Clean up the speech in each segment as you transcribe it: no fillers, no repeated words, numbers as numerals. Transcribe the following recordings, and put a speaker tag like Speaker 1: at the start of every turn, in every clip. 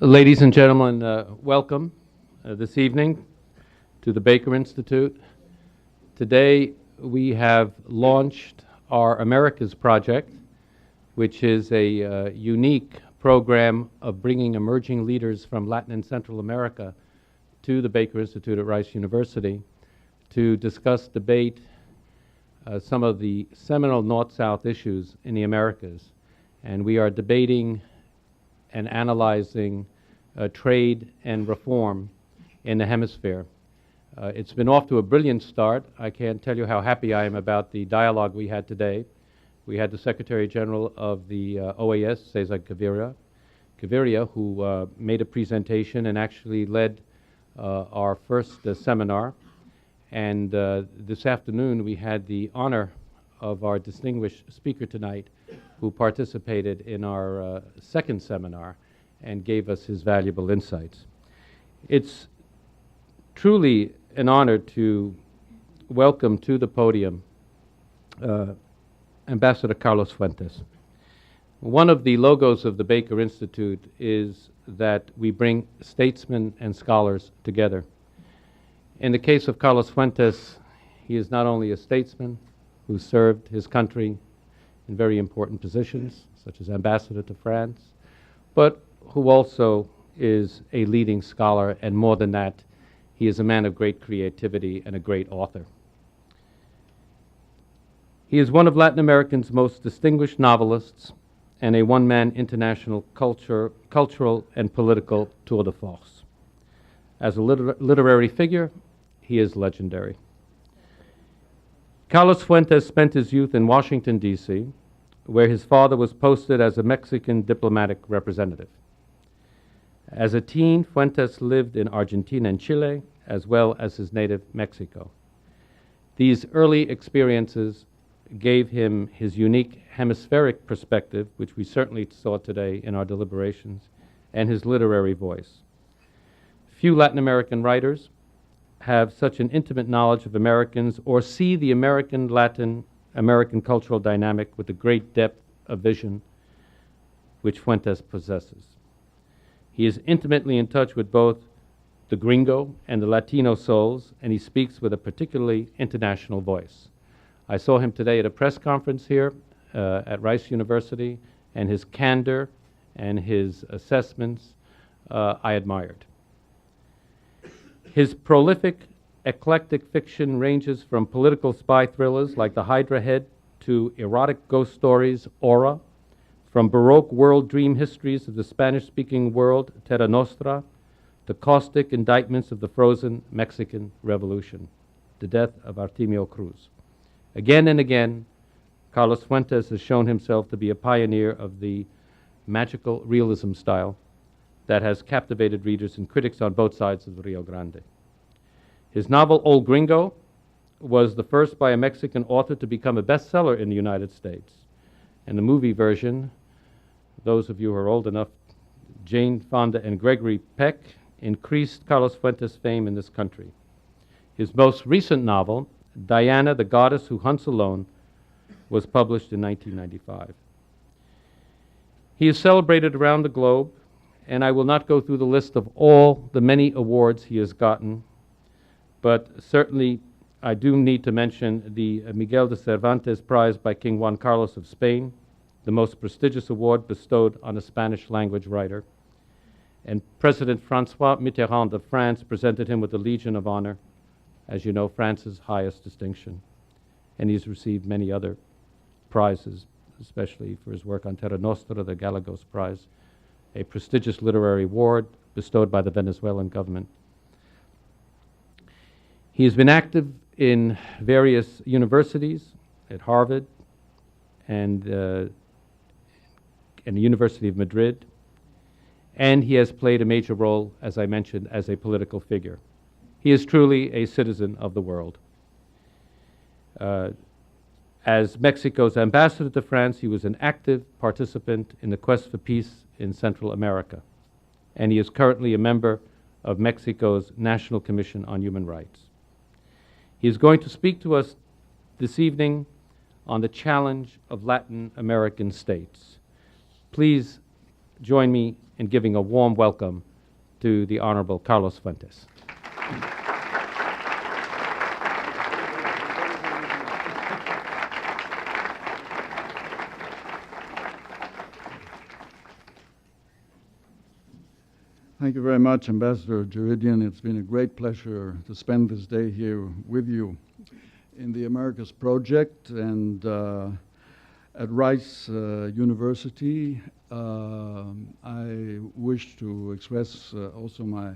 Speaker 1: Ladies and gentlemen, welcome this evening to the Baker Institute. Today we have launched our Americas Project, which is a unique program of bringing emerging leaders from Latin and Central America to the Baker Institute at Rice University to discuss, debate some of the seminal North-South issues in the Americas. And we are debating and analyzing trade and reform in the hemisphere. It's been off to a brilliant start. I can't tell you how happy I am about the dialogue we had today. We had the Secretary General of the OAS, Cesar Gaviria, who made a presentation and actually led our first seminar. And this afternoon we had the honor of our distinguished speaker tonight, who participated in our second seminar and gave us his valuable insights. It's truly an honor to welcome to the podium Ambassador Carlos Fuentes. One of the logos of the Baker Institute is that we bring statesmen and scholars together. In the case of Carlos Fuentes, he is not only a statesman who served his country in very important positions, such as ambassador to France, but who also is a leading scholar, and more than that, he is a man of great creativity and a great author. He is one of Latin America's most distinguished novelists and a one-man international cultural and political tour de force. As a literary figure, he is legendary. Carlos Fuentes spent his youth in Washington, D.C., where his father was posted as a Mexican diplomatic representative. As a teen, Fuentes lived in Argentina and Chile, as well as his native Mexico. These early experiences gave him his unique hemispheric perspective, which we certainly saw today in our deliberations, and his literary voice. Few Latin American writers have such an intimate knowledge of Americans or see the American-Latin American cultural dynamic with the great depth of vision which Fuentes possesses. He is intimately in touch with both the gringo and the Latino souls, and he speaks with a particularly international voice. I saw him today at a press conference here at Rice University, and his candor and his assessments I admired. His prolific, eclectic fiction ranges from political spy thrillers like The Hydra Head to erotic ghost stories, Aura, from Baroque world dream histories of the Spanish-speaking world, Terra Nostra, to caustic indictments of the frozen Mexican Revolution, the death of Artemio Cruz. Again and again, Carlos Fuentes has shown himself to be a pioneer of the magical realism style that has captivated readers and critics on both sides of the Rio Grande. His novel, Old Gringo, was the first by a Mexican author to become a bestseller in the United States. And the movie version, those of you who are old enough, Jane Fonda and Gregory Peck, increased Carlos Fuentes' fame in this country. His most recent novel, Diana, the Goddess Who Hunts Alone, was published in 1995. He is celebrated around the globe, and I will not go through the list of all the many awards he has gotten, but certainly I do need to mention the Miguel de Cervantes Prize by King Juan Carlos of Spain, the most prestigious award bestowed on a Spanish-language writer. And President François Mitterrand of France presented him with the Legion of Honor, as you know, France's highest distinction. And he's received many other prizes, especially for his work on Terra Nostra, the Gallegos Prize, a prestigious literary award bestowed by the Venezuelan government. He has been active in various universities, at Harvard and the University of Madrid, and he has played a major role, as I mentioned, as a political figure. He is truly a citizen of the world. As Mexico's ambassador to France, he was an active participant in the quest for peace in Central America, and he is currently a member of Mexico's National Commission on Human Rights. He is going to speak to us this evening on the challenge of Latin American states. Please join me in giving a warm welcome to the Honorable Carlos Fuentes.
Speaker 2: Thank you very much, Ambassador Jeridian. It's been a great pleasure to spend this day here with you in the Americas Project and at Rice University. I wish to express also my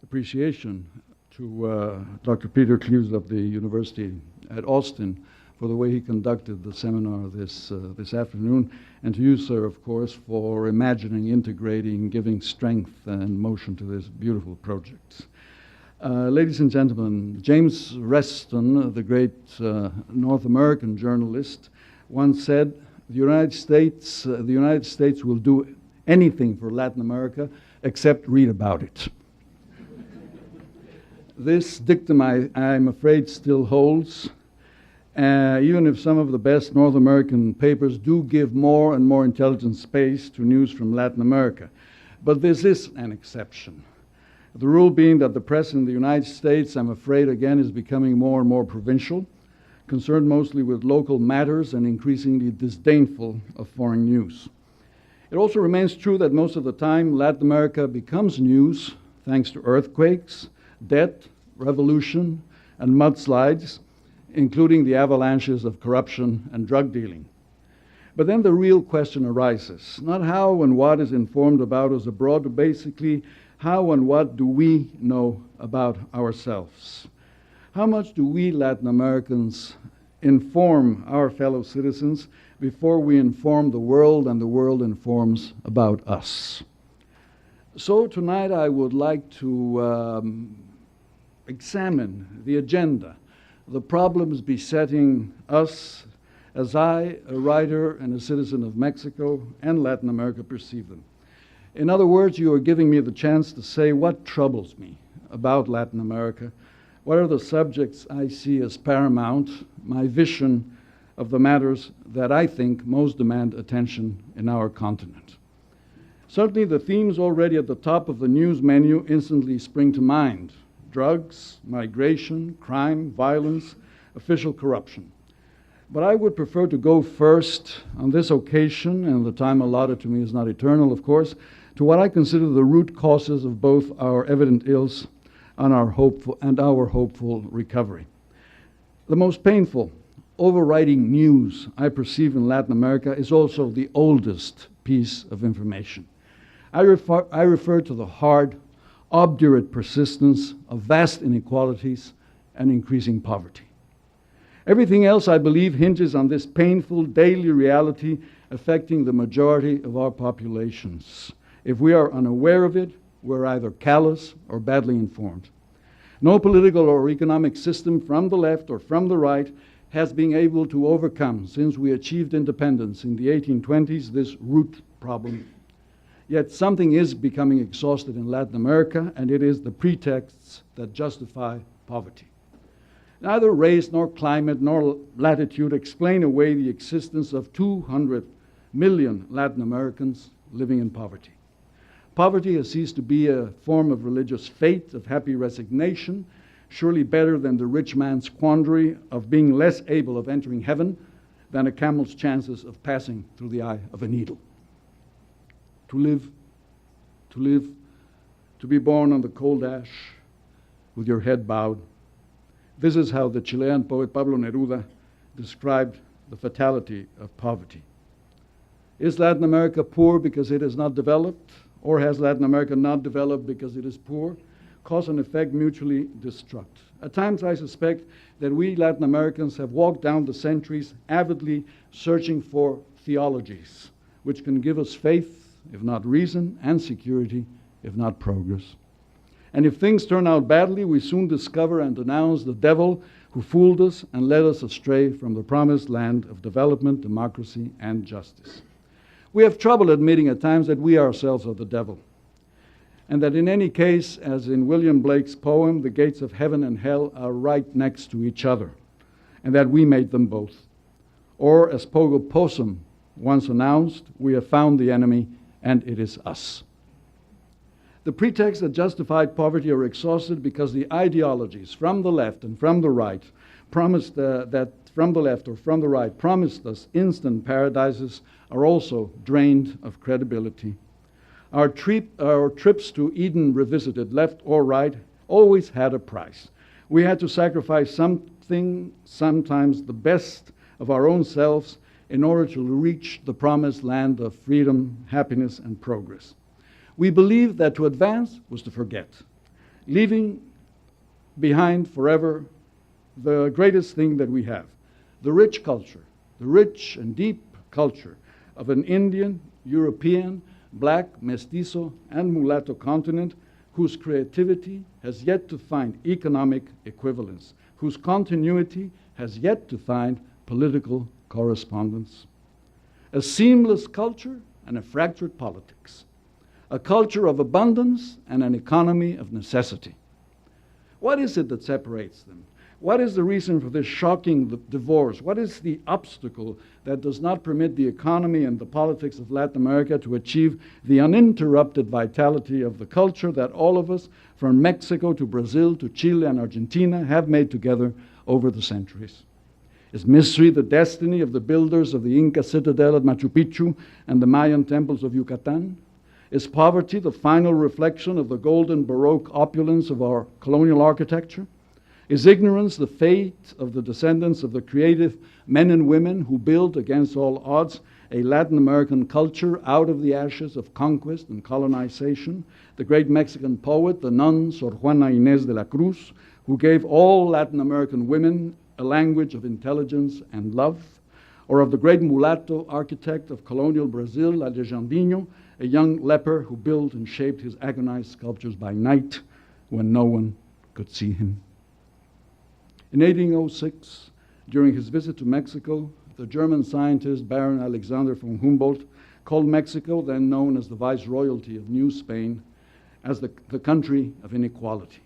Speaker 2: appreciation to Dr. Peter Clews of the University at Austin for the way he conducted the seminar this afternoon, and to you, sir, of course, for imagining, integrating, giving strength and motion to this beautiful project. Ladies and gentlemen, James Reston, the great North American journalist, once said, the United States will do anything for Latin America except read about it. This dictum, I'm afraid, still holds. Even if some of the best North American papers do give more and more intelligent space to news from Latin America. But this is an exception. The rule being that the press in the United States, I'm afraid, again, is becoming more and more provincial, concerned mostly with local matters and increasingly disdainful of foreign news. It also remains true that most of the time Latin America becomes news thanks to earthquakes, debt, revolution, and mudslides, including the avalanches of corruption and drug dealing. But then the real question arises, not how and what is informed about us abroad, but basically how and what do we know about ourselves? How much do we Latin Americans inform our fellow citizens before we inform the world and the world informs about us? So tonight I would like to examine the agenda, the problems besetting us as I, a writer and a citizen of Mexico and Latin America, perceive them. In other words, you are giving me the chance to say what troubles me about Latin America, what are the subjects I see as paramount, my vision of the matters that I think most demand attention in our continent. Certainly the themes already at the top of the news menu instantly spring to mind: drugs, migration, crime, violence, official corruption. But I would prefer to go first on this occasion, and the time allotted to me is not eternal, of course, to what I consider the root causes of both our evident ills and our hopeful recovery. The most painful, overriding news I perceive in Latin America is also the oldest piece of information. I refer to the hard, obdurate persistence of vast inequalities and increasing poverty. Everything else, I believe, hinges on this painful daily reality affecting the majority of our populations. If we are unaware of it, we're either callous or badly informed. No political or economic system from the left or from the right has been able to overcome, since we achieved independence in the 1820s, this root problem. Yet something is becoming exhausted in Latin America, and it is the pretexts that justify poverty. Neither race, nor climate, nor latitude explain away the existence of 200 million Latin Americans living in poverty. Poverty has ceased to be a form of religious fate, of happy resignation, surely better than the rich man's quandary of being less able of entering heaven than a camel's chances of passing through the eye of a needle. To live, to be born on the cold ash with your head bowed. This is how the Chilean poet Pablo Neruda described the fatality of poverty. Is Latin America poor because it is not developed? Or has Latin America not developed because it is poor? Cause and effect mutually destruct. At times I suspect that we Latin Americans have walked down the centuries avidly searching for theologies which can give us faith, if not reason, and security, if not progress. And if things turn out badly, we soon discover and denounce the devil who fooled us and led us astray from the promised land of development, democracy, and justice. We have trouble admitting at times that we ourselves are the devil, and that in any case, as in William Blake's poem, the gates of heaven and hell are right next to each other, and that we made them both. Or, as Pogo Possum once announced, we have found the enemy, and it is us. The pretexts that justified poverty are exhausted because the ideologies from the left and from the right promised from the left or from the right promised us instant paradises are also drained of credibility. Our trips to Eden Revisited, left or right, always had a price. We had to sacrifice something, sometimes the best of our own selves, in order to reach the promised land of freedom, happiness, and progress. We believed that to advance was to forget, leaving behind forever the greatest thing that we have, the rich culture, the rich and deep culture of an Indian, European, black, mestizo, and mulatto continent whose creativity has yet to find economic equivalence, whose continuity has yet to find political correspondence. A seamless culture and a fractured politics. A culture of abundance and an economy of necessity. What is it that separates them? What is the reason for this shocking divorce? What is the obstacle that does not permit the economy and the politics of Latin America to achieve the uninterrupted vitality of the culture that all of us, from Mexico to Brazil to Chile and Argentina, have made together over the centuries? Is mystery the destiny of the builders of the Inca citadel at Machu Picchu and the Mayan temples of Yucatan? Is poverty the final reflection of the golden Baroque opulence of our colonial architecture? Is ignorance the fate of the descendants of the creative men and women who built, against all odds, a Latin American culture out of the ashes of conquest and colonization? The great Mexican poet, the nun Sor Juana Inés de la Cruz, who gave all Latin American women a language of intelligence and love? Or of the great mulatto architect of colonial Brazil, Aleijadinho, a young leper who built and shaped his agonized sculptures by night when no one could see him? In 1806, during his visit to Mexico, the German scientist Baron Alexander von Humboldt called Mexico, then known as the Viceroyalty of New Spain, as the country of inequality.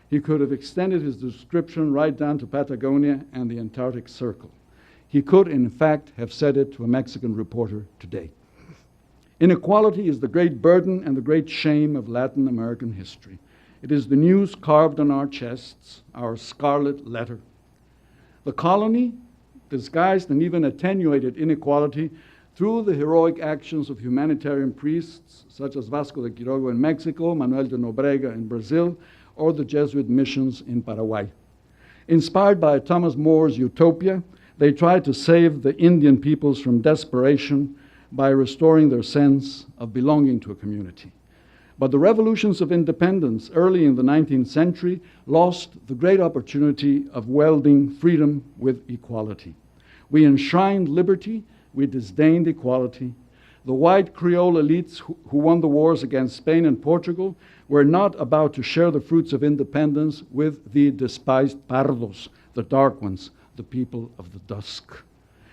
Speaker 2: He could have extended his description right down to Patagonia and the Antarctic Circle. He could, in fact, have said it to a Mexican reporter today. Inequality is the great burden and the great shame of Latin American history. It is the news carved on our chests, our scarlet letter. The colony disguised and even attenuated inequality through the heroic actions of humanitarian priests such as Vasco de Quiroga in Mexico, Manuel de Nobrega in Brazil, or the Jesuit missions in Paraguay. Inspired by Thomas More's Utopia, they tried to save the Indian peoples from desperation by restoring their sense of belonging to a community. But the revolutions of independence early in the 19th century lost the great opportunity of welding freedom with equality. We enshrined liberty, we disdained equality. The white Creole elites who won the wars against Spain and Portugal were not about to share the fruits of independence with the despised pardos, the dark ones, the people of the dusk.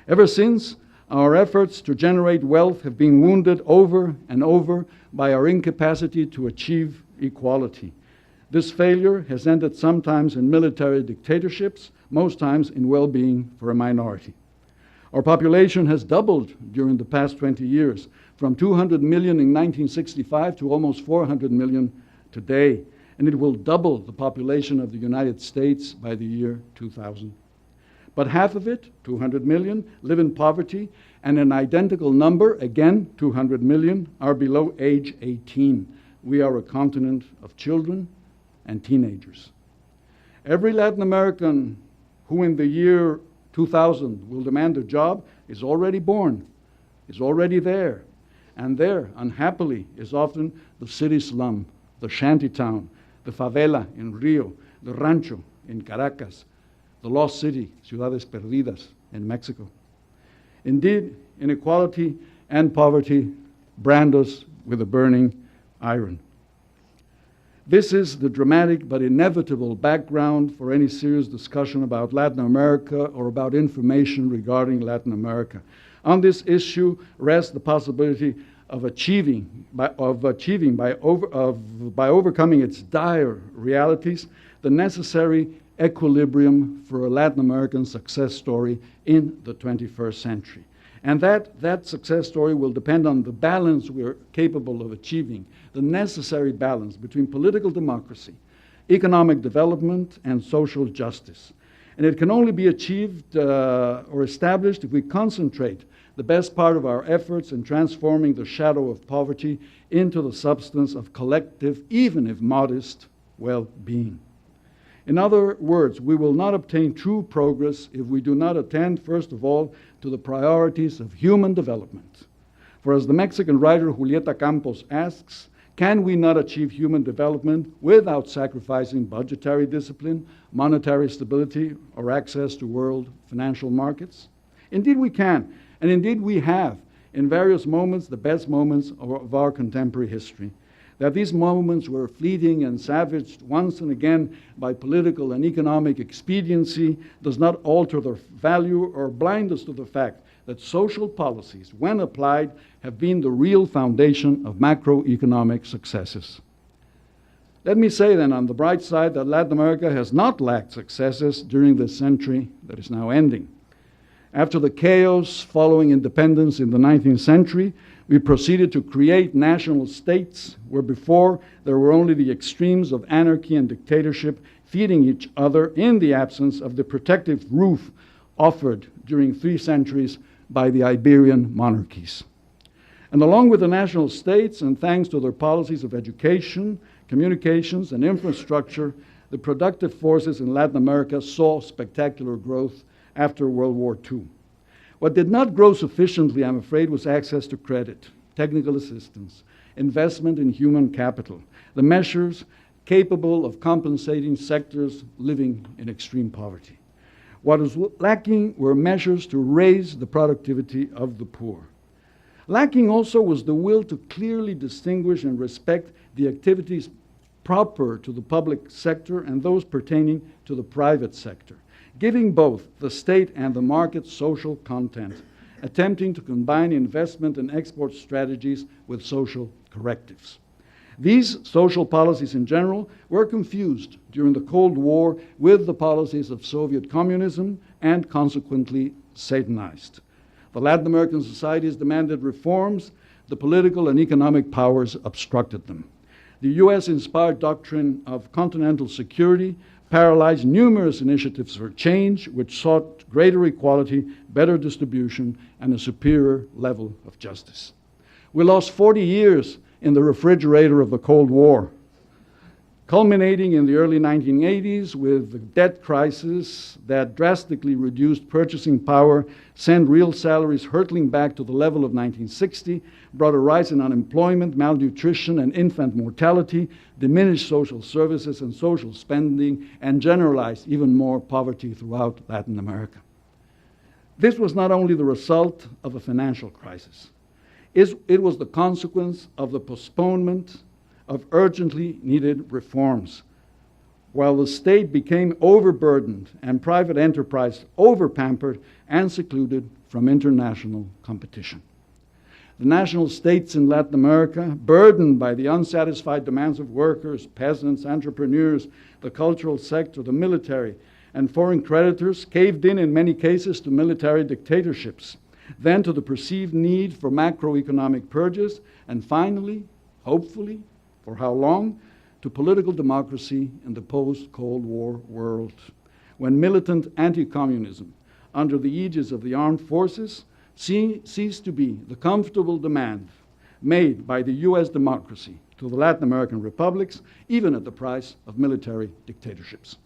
Speaker 2: Ever since, our efforts to generate wealth have been wounded over and over by our incapacity to achieve equality. This failure has ended sometimes in military dictatorships, most times in well-being for a minority. Our population has doubled during the past 20 years, from 200 million in 1965 to almost 400 million today, and it will double the population of the United States by the year 2000. But half of it, 200 million, live in poverty, and an identical number, again 200 million, are below age 18. We are a continent of children and teenagers. Every Latin American who in the year 2000 will demand a job is already born, is already there. And there, unhappily, is often the city slum, the shanty town, the favela in Rio, the rancho in Caracas, the lost city, Ciudades Perdidas in Mexico. Indeed, inequality and poverty brand us with a burning iron. This is the dramatic but inevitable background for any serious discussion about Latin America or about information regarding Latin America. On this issue rests the possibility of by overcoming its dire realities, the necessary equilibrium for a Latin American success story in the 21st century. And that success story will depend on the balance we're capable of achieving, the necessary balance between political democracy, economic development, and social justice. And it can only be achieved or established if we concentrate the best part of our efforts in transforming the shadow of poverty into the substance of collective, even if modest, well-being. In other words, we will not obtain true progress if we do not attend, first of all, to the priorities of human development. For as the Mexican writer Julieta Campos asks, can we not achieve human development without sacrificing budgetary discipline, monetary stability, or access to world financial markets? Indeed we can, and indeed we have, in various moments, the best moments of our contemporary history. That these moments were fleeting and savaged once and again by political and economic expediency does not alter their value or blind us to the fact that social policies, when applied, have been the real foundation of macroeconomic successes. Let me say then, on the bright side, that Latin America has not lacked successes during this century that is now ending. After the chaos following independence in the 19th century, we proceeded to create national states where before there were only the extremes of anarchy and dictatorship feeding each other in the absence of the protective roof offered during 3 centuries by the Iberian monarchies. And along with the national states, and thanks to their policies of education, communications, and infrastructure, the productive forces in Latin America saw spectacular growth after World War II. What did not grow sufficiently, I'm afraid, was access to credit, technical assistance, investment in human capital, the measures capable of compensating sectors living in extreme poverty. What was lacking were measures to raise the productivity of the poor. Lacking also was the will to clearly distinguish and respect the activities proper to the public sector and those pertaining to the private sector, giving both the state and the market social content, attempting to combine investment and export strategies with social correctives. These social policies in general were confused during the Cold War with the policies of Soviet communism and consequently Satanized. The Latin American societies demanded reforms, the political and economic powers obstructed them. The US-inspired doctrine of continental security paralyzed numerous initiatives for change which sought greater equality, better distribution, and a superior level of justice. We lost 40 years in the refrigerator of the Cold War, culminating in the early 1980s with the debt crisis that drastically reduced purchasing power, sent real salaries hurtling back to the level of 1960, brought a rise in unemployment, malnutrition, and infant mortality, diminished social services and social spending, and generalized even more poverty throughout Latin America. This was not only the result of a financial crisis. It was the consequence of the postponement of urgently needed reforms, while the state became overburdened and private enterprise overpampered and secluded from international competition. The national states in Latin America, burdened by the unsatisfied demands of workers, peasants, entrepreneurs, the cultural sector, the military, and foreign creditors, caved in many cases to military dictatorships, then to the perceived need for macroeconomic purges, and finally, hopefully, for how long? To political democracy in the post-Cold War world, when militant anti-communism, under the aegis of the armed forces, ceased to be the comfortable demand made by the US democracy to the Latin American republics, even at the price of military dictatorships.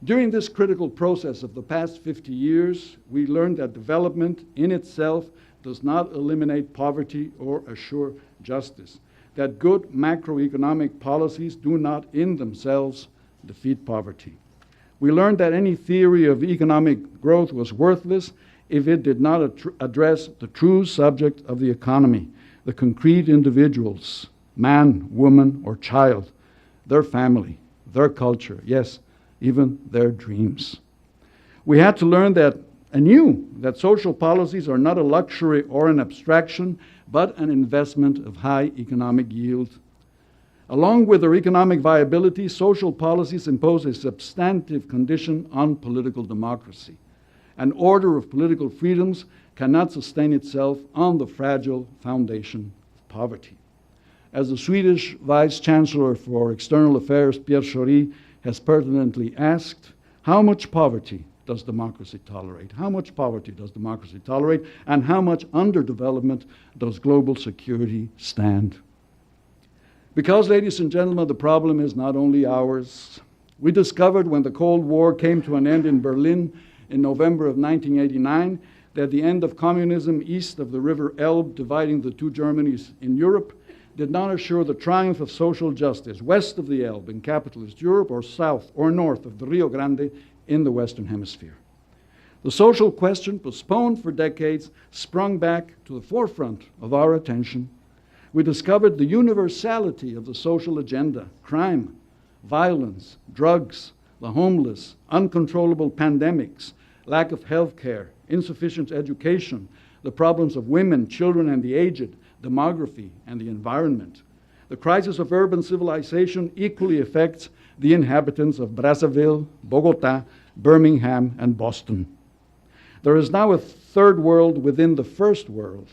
Speaker 2: During this critical process of the past 50 years, we learned that development in itself does not eliminate poverty or assure justice, that good macroeconomic policies do not in themselves defeat poverty. We learned that any theory of economic growth was worthless if it did not address the true subject of the economy, the concrete individuals, man, woman, or child, their family, their culture, yes, even their dreams. We had to learn that anew that social policies are not a luxury or an abstraction, but an investment of high economic yield. Along with their economic viability, social policies impose a substantive condition on political democracy, an order of political freedoms cannot sustain itself on the fragile foundation of poverty. As the Swedish Vice Chancellor for External Affairs, Pierre Schori, has pertinently asked, how much poverty does democracy tolerate? How much poverty does democracy tolerate? And how much underdevelopment does global security stand? Because, ladies and gentlemen, the problem is not only ours. We discovered when the Cold War came to an end in Berlin in November of 1989 that the end of communism east of the River Elbe, dividing the two Germanys in Europe, did not assure the triumph of social justice west of the Elbe in capitalist Europe or south or north of the Rio Grande in the Western Hemisphere. The social question, postponed for decades, sprung back to the forefront of our attention. We discovered the universality of the social agenda: crime, violence, drugs, the homeless, uncontrollable pandemics, lack of health care, insufficient education, the problems of women, children, and the aged, demography, and the environment. The crisis of urban civilization equally affects the inhabitants of Brazzaville, Bogota, Birmingham, and Boston. There is now a third world within the first world,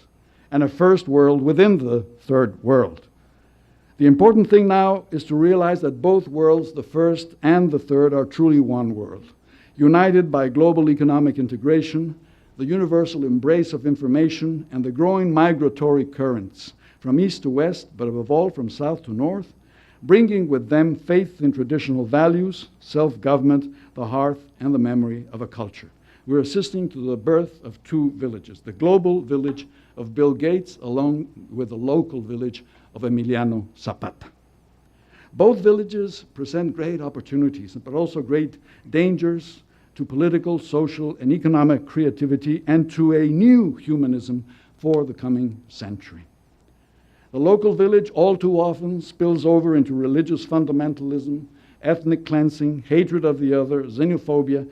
Speaker 2: and a first world within the third world. The important thing now is to realize that both worlds, the first and the third, are truly one world, united by global economic integration, the universal embrace of information, and the growing migratory currents from east to west, but above all from south to north, bringing with them faith in traditional values, self-government, the hearth, and the memory of a culture. We're assisting to the birth of two villages, the global village of Bill Gates along with the local village of Emiliano Zapata. Both villages present great opportunities, but also great dangers to political, social, and economic creativity and to a new humanism for the coming century. The local village all too often spills over into religious fundamentalism, ethnic cleansing, hatred of the other, xenophobia.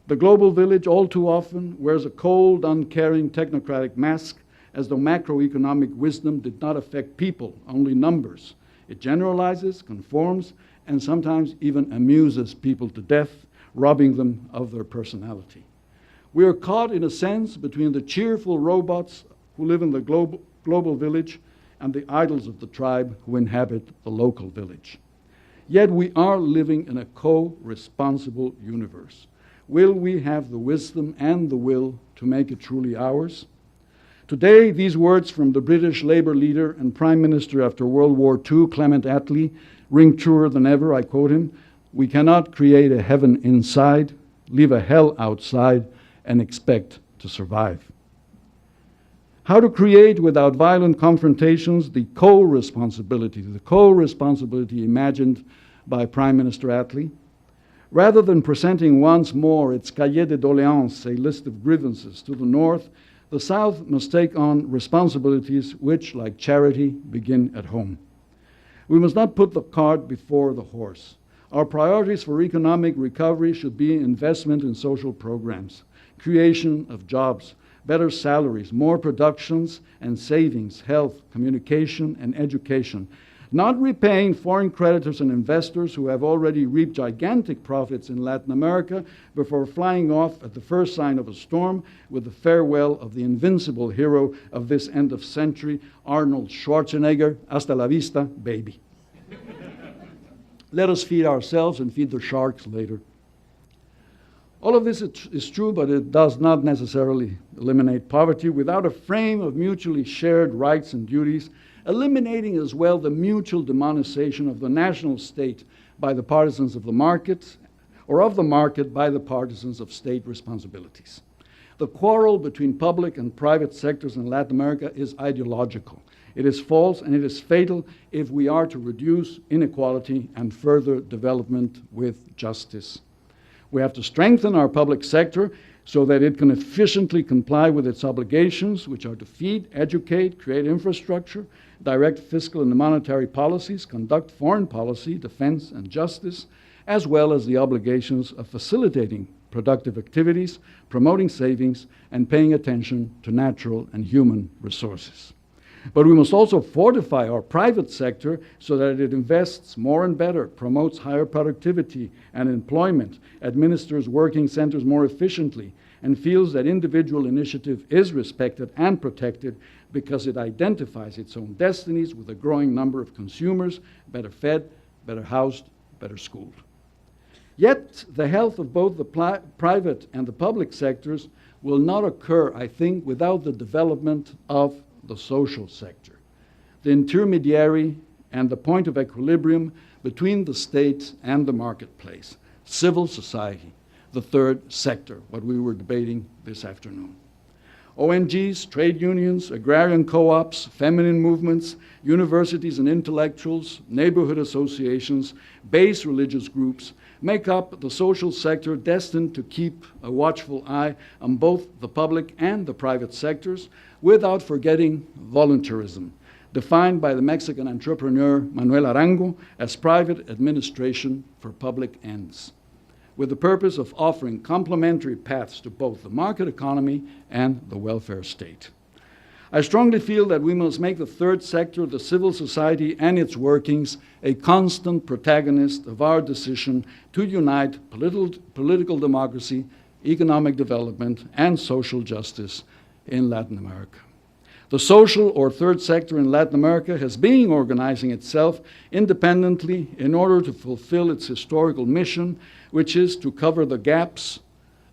Speaker 2: The global village all too often wears a cold, uncaring, technocratic mask, as though macroeconomic wisdom did not affect people, only numbers. It generalizes, conforms, and sometimes even amuses people to death, robbing them of their personality. We are caught, in a sense, between the cheerful robots who live in the global village and the idols of the tribe who inhabit the local village. Yet we are living in a co-responsible universe. Will we have the wisdom and the will to make it truly ours? Today, these words from the British Labour leader and Prime Minister after World War II, Clement Attlee, ring truer than ever. I quote him, "We cannot create a heaven inside, leave a hell outside, and expect to survive." How to create, without violent confrontations, the co-responsibility imagined by Prime Minister Attlee? Rather than presenting once more its cahier de doléances, a list of grievances to the North, the South must take on responsibilities which, like charity, begin at home. We must not put the cart before the horse. Our priorities for economic recovery should be investment in social programs, creation of jobs, better salaries, more productions and savings, health, communication, and education. Not repaying foreign creditors and investors who have already reaped gigantic profits in Latin America before flying off at the first sign of a storm with the farewell of the invincible hero of this end of century, Arnold Schwarzenegger, hasta la vista, baby. Let us feed ourselves and feed the sharks later. All of this is true, but it does not necessarily eliminate poverty. Without a frame of mutually shared rights and duties, eliminating as well the mutual demonization of the national state by the partisans of the market, or of the market by the partisans of state responsibilities. The quarrel between public and private sectors in Latin America is ideological. It is false and it is fatal if we are to reduce inequality and further development with justice. We have to strengthen our public sector so that it can efficiently comply with its obligations, which are to feed, educate, create infrastructure, direct fiscal and monetary policies, conduct foreign policy, defense, and justice, as well as the obligations of facilitating productive activities, promoting savings, and paying attention to natural and human resources. But we must also fortify our private sector so that it invests more and better, promotes higher productivity and employment, administers working centers more efficiently, and feels that individual initiative is respected and protected because it identifies its own destinies with a growing number of consumers, better fed, better housed, better schooled. Yet, the health of both the private and the public sectors will not occur, I think, without the development of the social sector, the intermediary and the point of equilibrium between the state and the marketplace, civil society, the third sector, what we were debating this afternoon. ONGs, trade unions, agrarian co-ops, feminine movements, universities and intellectuals, neighborhood associations, base religious groups make up the social sector destined to keep a watchful eye on both the public and the private sectors without forgetting voluntarism, defined by the Mexican entrepreneur Manuel Arango as private administration for public ends, with the purpose of offering complementary paths to both the market economy and the welfare state. I strongly feel that we must make the third sector, the civil society and its workings, a constant protagonist of our decision to unite political democracy, economic development, and social justice in Latin America. The social or third sector in Latin America has been organizing itself independently in order to fulfill its historical mission, which is to cover the gaps,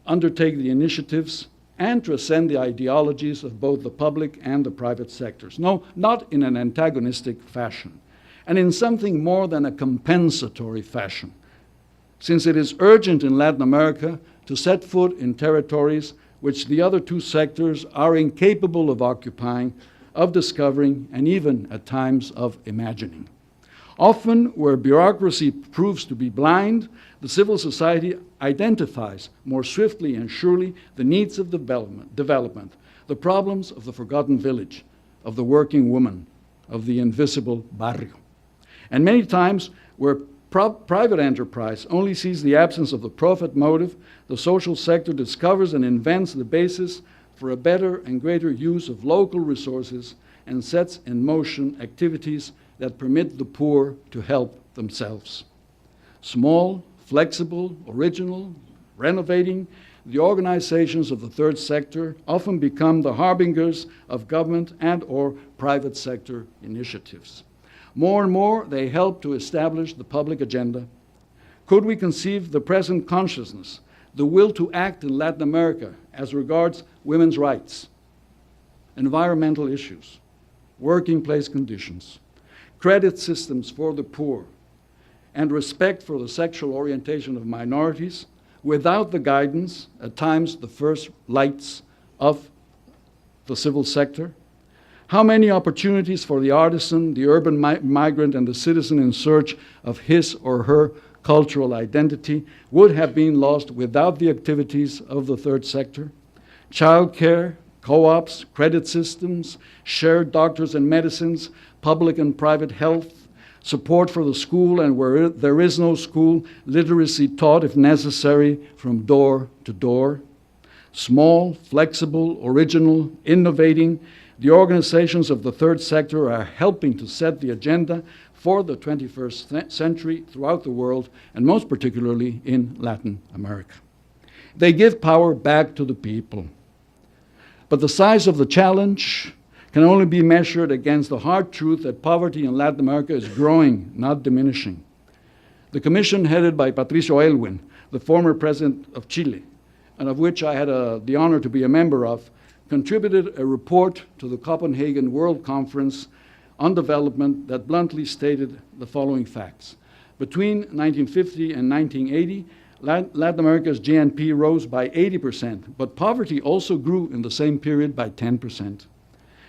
Speaker 2: undertake the initiatives, and transcend the ideologies of both the public and the private sectors. No, not in an antagonistic fashion, and in something more than a compensatory fashion, since it is urgent in Latin America to set foot in territories which the other two sectors are incapable of occupying, of discovering, and even at times of imagining. Often, where bureaucracy proves to be blind, the civil society identifies more swiftly and surely the needs of development, the problems of the forgotten village, of the working woman, of the invisible barrio. And many times, where private enterprise only sees the absence of the profit motive, the social sector discovers and invents the basis for a better and greater use of local resources and sets in motion activities that permit the poor to help themselves. Small, flexible, original, renovating, the organizations of the third sector often become the harbingers of government and or private sector initiatives. More and more, they help to establish the public agenda. Could we conceive the present consciousness, the will to act in Latin America as regards women's rights, environmental issues, working place conditions, credit systems for the poor, and respect for the sexual orientation of minorities without the guidance, at times the first lights of the civil sector? How many opportunities for the artisan, the urban migrant, and the citizen in search of his or her cultural identity would have been lost without the activities of the third sector? Childcare, co-ops, credit systems, shared doctors and medicines, public and private health, support for the school, and where there is no school, literacy taught, if necessary, from door to door. Small, flexible, original, innovating, the organizations of the third sector are helping to set the agenda for the 21st century throughout the world, and most particularly in Latin America. They give power back to the people. But the size of the challenge can only be measured against the hard truth that poverty in Latin America is growing, not diminishing. The commission headed by Patricio Aylwin, the former president of Chile, and of which I had the honor to be a member of, contributed a report to the Copenhagen World Conference on Development that bluntly stated the following facts. Between 1950 and 1980, Latin America's GNP rose by 80%, but poverty also grew in the same period by 10%.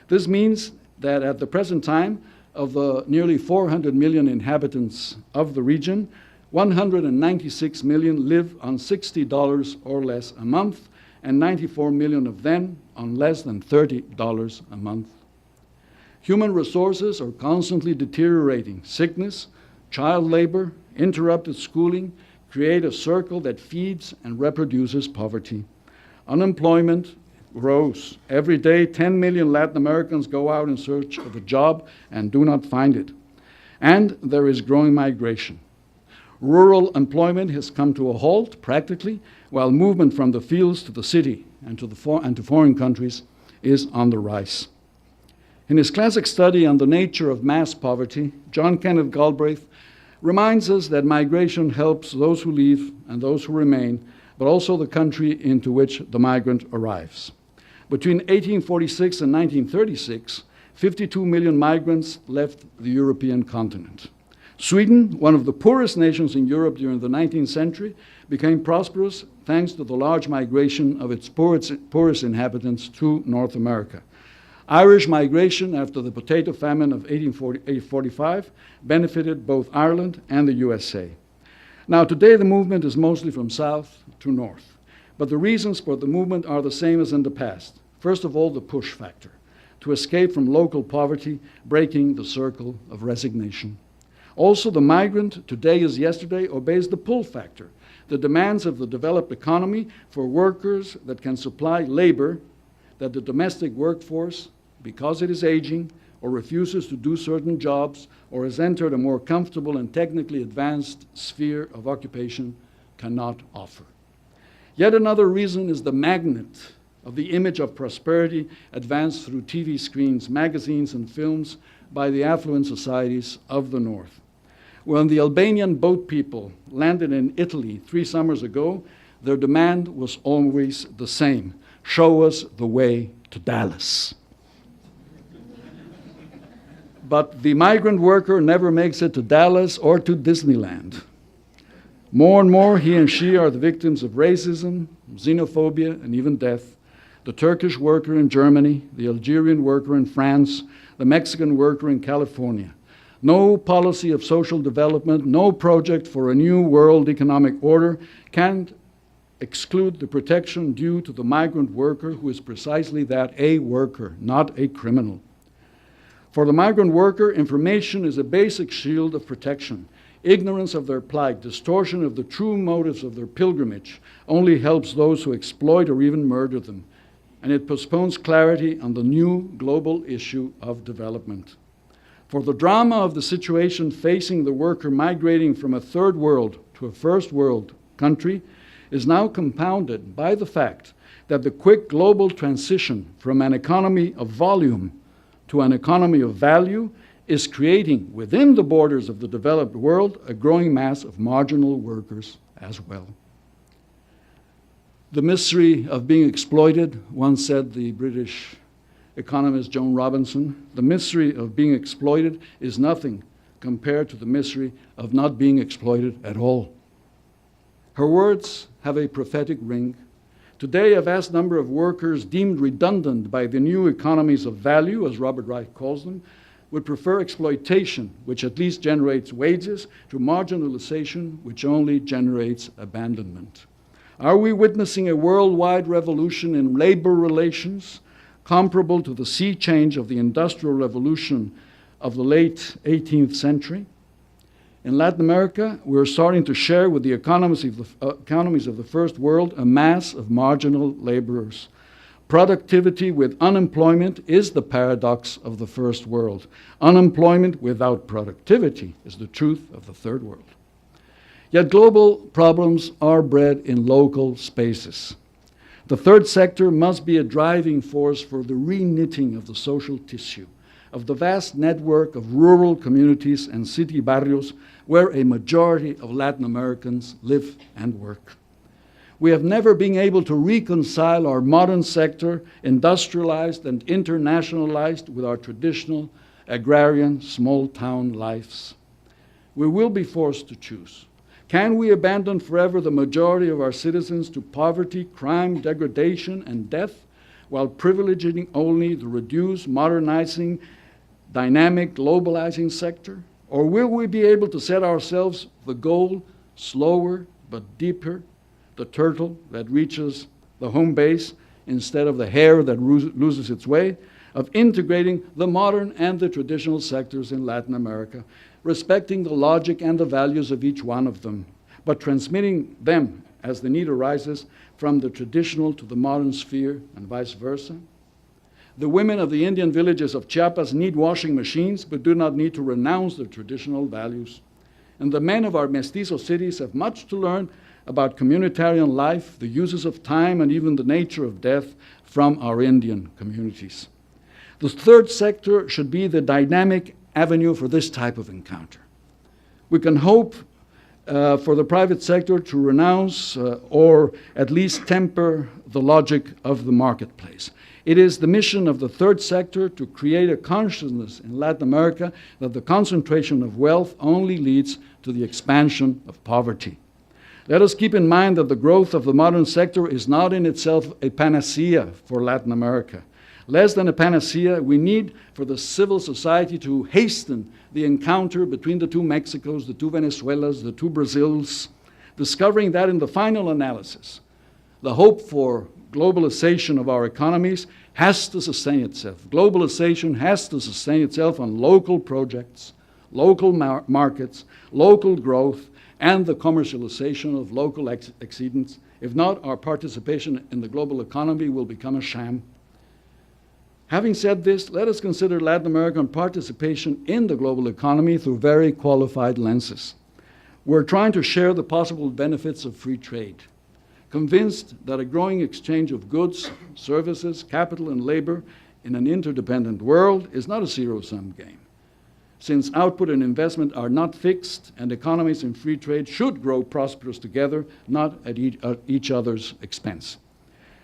Speaker 2: This means that at the present time, of the nearly 400 million inhabitants of the region, 196 million live on $60 or less a month, and 94 million of them on less than $30 a month. Human resources are constantly deteriorating. Sickness, child labor, interrupted schooling create a circle that feeds and reproduces poverty. Unemployment grows. Every day, 10 million Latin Americans go out in search of a job and do not find it. And there is growing migration. Rural employment has come to a halt, practically, while movement from the fields to the city and to foreign countries is on the rise. In his classic study on the nature of mass poverty, John Kenneth Galbraith reminds us that migration helps those who leave and those who remain, but also the country into which the migrant arrives. Between 1846 and 1936, 52 million migrants left the European continent. Sweden, one of the poorest nations in Europe during the 19th century, became prosperous thanks to the large migration of its poorest inhabitants to North America. Irish migration after the potato famine of 1845 benefited both Ireland and the USA. Now, today the movement is mostly from south to north, but the reasons for the movement are the same as in the past. First of all, the push factor, to escape from local poverty, breaking the circle of resignation. Also, the migrant, today as yesterday, obeys the pull factor, the demands of the developed economy for workers that can supply labor that the domestic workforce, because it is aging or refuses to do certain jobs or has entered a more comfortable and technically advanced sphere of occupation, cannot offer. Yet another reason is the magnet of the image of prosperity advanced through TV screens, magazines, and films by the affluent societies of the North. When the Albanian boat people landed in Italy 3 summers ago, their demand was always the same: show us the way to Dallas. But the migrant worker never makes it to Dallas or to Disneyland. More and more, he and she are the victims of racism, xenophobia, and even death. The Turkish worker in Germany, the Algerian worker in France, the Mexican worker in California. No policy of social development, no project for a new world economic order can exclude the protection due to the migrant worker, who is precisely that, a worker, not a criminal. For the migrant worker, information is a basic shield of protection. Ignorance of their plight, distortion of the true motives of their pilgrimage, only helps those who exploit or even murder them, and it postpones clarity on the new global issue of development. For the drama of the situation facing the worker migrating from a third world to a first world country is now compounded by the fact that the quick global transition from an economy of volume to an economy of value is creating within the borders of the developed world a growing mass of marginal workers as well. The misery of being exploited, once said the British economist Joan Robinson, the misery of being exploited is nothing compared to the misery of not being exploited at all. Her words have a prophetic ring. Today, a vast number of workers deemed redundant by the new economies of value, as Robert Wright calls them, would prefer exploitation, which at least generates wages, to marginalization, which only generates abandonment. Are we witnessing a worldwide revolution in labor relations comparable to the sea change of the Industrial Revolution of the late 18th century? In Latin America, we're starting to share with the economies of the first world a mass of marginal laborers. Productivity with unemployment is the paradox of the first world. Unemployment without productivity is the truth of the third world. Yet global problems are bred in local spaces. The third sector must be a driving force for the re-knitting of the social tissue, of the vast network of rural communities and city barrios where a majority of Latin Americans live and work. We have never been able to reconcile our modern sector, industrialized and internationalized, with our traditional agrarian small-town lives. We will be forced to choose. Can we abandon forever the majority of our citizens to poverty, crime, degradation, and death, while privileging only the reduced, modernizing, dynamic, globalizing sector? Or will we be able to set ourselves the goal, slower but deeper, the turtle that reaches the home base instead of the hare that loses its way, of integrating the modern and the traditional sectors in Latin America, respecting the logic and the values of each one of them, but transmitting them, as the need arises, from the traditional to the modern sphere and vice versa? The women of the Indian villages of Chiapas need washing machines, but do not need to renounce their traditional values. and the men of our mestizo cities have much to learn about communitarian life, the uses of time, and even the nature of death from our Indian communities. The third sector should be the dynamic avenue for this type of encounter. We can hope for the private sector to renounce or at least temper the logic of the marketplace. It is the mission of the third sector to create a consciousness in Latin America that the concentration of wealth only leads to the expansion of poverty. Let us keep in mind that the growth of the modern sector is not in itself a panacea for Latin America. Less than a panacea, we need for the civil society to hasten the encounter between the two Mexicos, the two Venezuelas, the two Brazils, discovering that in the final analysis, the hope for globalization of our economies has to sustain itself. Globalization has to sustain itself on local projects, local markets, local growth, and the commercialization of local exceedants. If not, our participation in the global economy will become a sham. Having said this, let us consider Latin American participation in the global economy through very qualified lenses. We're trying to share the possible benefits of free trade, convinced that a growing exchange of goods, services, capital, and labor in an interdependent world is not a zero-sum game. Since output and investment are not fixed, and economies in free trade should grow prosperous together, not at each other's expense.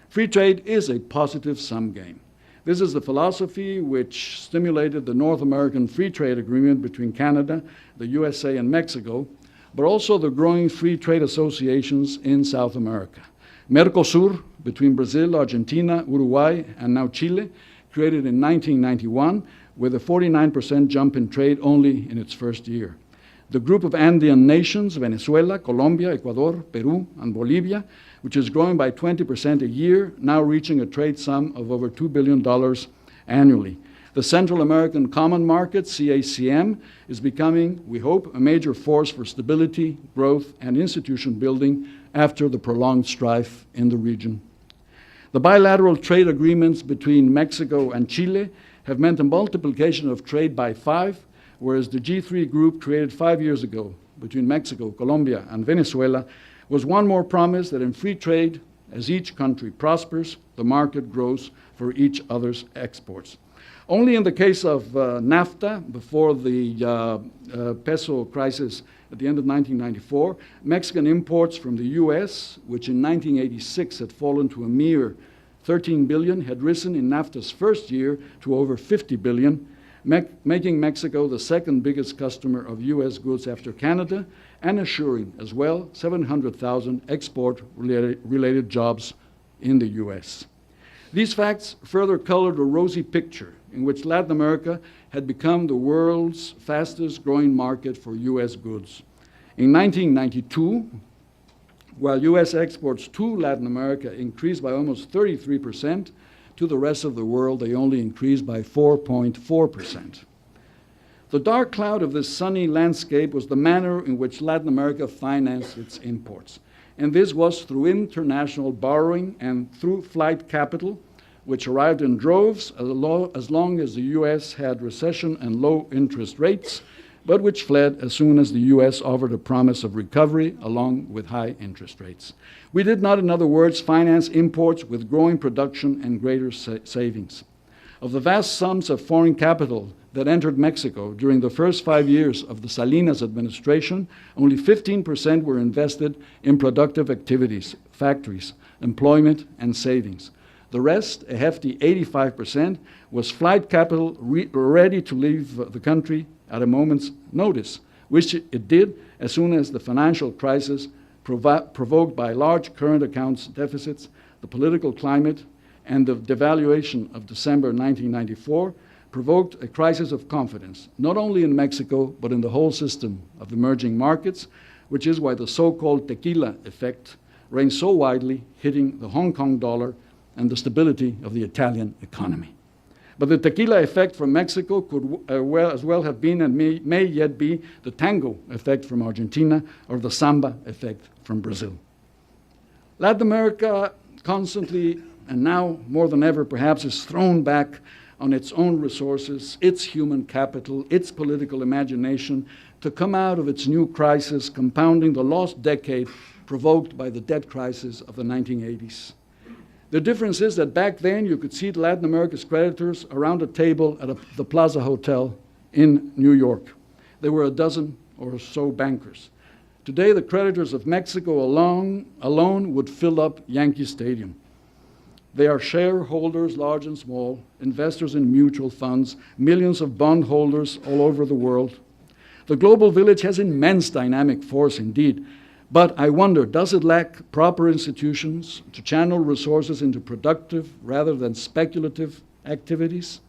Speaker 2: Free trade is a positive sum game. This is the philosophy which stimulated the North American Free Trade Agreement between Canada, the USA, and Mexico, but also the growing free trade associations in South America. Mercosur, between Brazil, Argentina, Uruguay, and now Chile, created in 1991, with a 49% jump in trade only in its first year. The group of Andean nations, Venezuela, Colombia, Ecuador, Peru, and Bolivia, which is growing by 20% a year, now reaching a trade sum of over $2 billion annually. The Central American Common Market, CACM, is becoming, we hope, a major force for stability, growth, and institution building after the prolonged strife in the region. The bilateral trade agreements between Mexico and Chile have meant a multiplication of trade by 5, whereas the G3 group created 5 years ago between Mexico, Colombia, and Venezuela was one more promise that in free trade, as each country prospers, the market grows for each other's exports. Only in the case of NAFTA, before the peso crisis at the end of 1994, Mexican imports from the US, which in 1986 had fallen to a mere 13 billion, had risen in NAFTA's first year to over 50 billion, making Mexico the second biggest customer of US goods after Canada, and assuring as well 700,000 export-related jobs in the US. These facts further colored a rosy picture in which Latin America had become the world's fastest growing market for US goods. In 1992, while US exports to Latin America increased by almost 33%, to the rest of the world they only increased by 4.4%. The dark cloud of this sunny landscape was the manner in which Latin America financed its imports. And this was through international borrowing and through flight capital, which arrived in droves as long as the US had recession and low interest rates, but which fled as soon as the US offered a promise of recovery along with high interest rates. We did not, in other words, finance imports with growing production and greater savings. Of the vast sums of foreign capital that entered Mexico during the first 5 years of the Salinas administration, only 15% were invested in productive activities, factories, employment, and savings. The rest, a hefty 85%, was flight capital ready to leave the country at a moment's notice, which it did as soon as the financial crisis provoked by large current accounts deficits, the political climate, and the devaluation of December 1994 provoked a crisis of confidence, not only in Mexico, but in the whole system of emerging markets, which is why the so-called Tequila Effect reigns so widely, hitting the Hong Kong dollar and the stability of the Italian economy. But the Tequila Effect from Mexico could as well have been and may yet be the Tango Effect from Argentina or the Samba Effect from Brazil. Latin America constantly, and now more than ever perhaps, is thrown back on its own resources, its human capital, its political imagination, to come out of its new crisis, compounding the lost decade provoked by the debt crisis of the 1980s. The difference is that back then you could seat Latin America's creditors around a table at the Plaza Hotel in New York. There were a dozen or so bankers. Today, the creditors of Mexico alone would fill up Yankee Stadium. They are shareholders, large and small, investors in mutual funds, millions of bondholders all over the world. The global village has immense dynamic force indeed, but I wonder, does it lack proper institutions to channel resources into productive rather than speculative activities?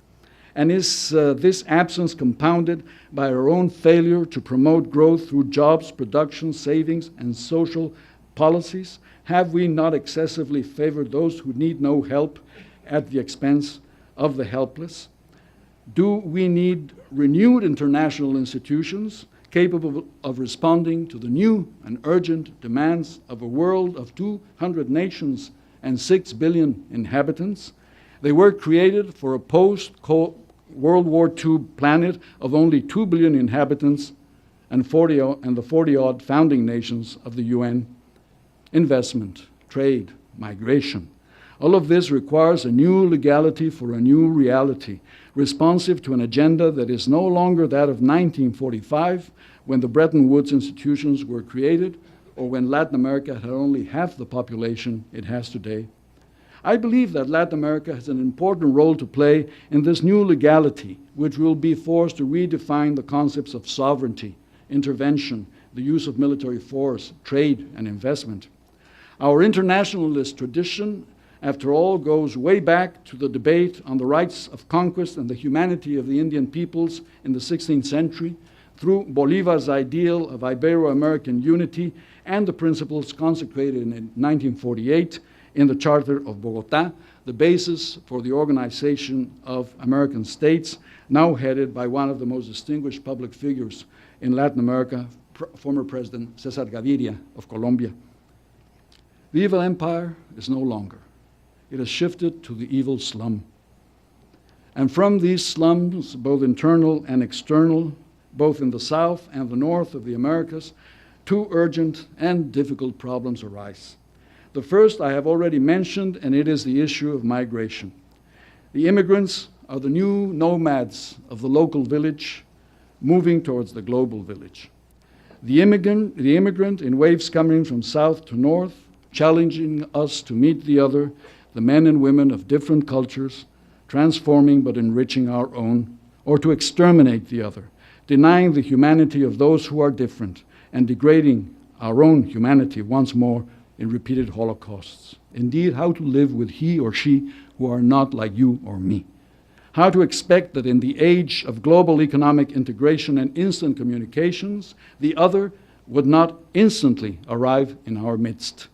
Speaker 2: And is this absence compounded by our own failure to promote growth through jobs, production, savings, and social policies? Have we not excessively favored those who need no help at the expense of the helpless? Do we need renewed international institutions capable of responding to the new and urgent demands of a world of 200 nations and 6 billion inhabitants? They were created for a post-World War II planet of only 2 billion inhabitants and the 40-odd founding nations of the UN. Investment, trade, migration. All of this requires a new legality for a new reality, responsive to an agenda that is no longer that of 1945, when the Bretton Woods institutions were created, or when Latin America had only half the population it has today. I believe that Latin America has an important role to play in this new legality, which will be forced to redefine the concepts of sovereignty, intervention, the use of military force, trade, and investment. Our internationalist tradition, after all, goes way back to the debate on the rights of conquest and the humanity of the Indian peoples in the 16th century, through Bolivar's ideal of Ibero-American unity and the principles consecrated in 1948 in the Charter of Bogotá, the basis for the organization of American states, now headed by one of the most distinguished public figures in Latin America, former President Cesar Gaviria of Colombia. The evil empire is no longer. It has shifted to the evil slum. And from these slums, both internal and external, both in the south and the north of the Americas, two urgent and difficult problems arise. The first I have already mentioned, and it is the issue of migration. The immigrants are the new nomads of the local village moving towards the global village. The immigrant in waves coming from south to north, challenging us to meet the other, the men and women of different cultures, transforming but enriching our own, or to exterminate the other, denying the humanity of those who are different, and degrading our own humanity once more in repeated holocausts. Indeed, how to live with he or she who are not like you or me. How to expect that in the age of global economic integration and instant communications, the other would not instantly arrive in our midst.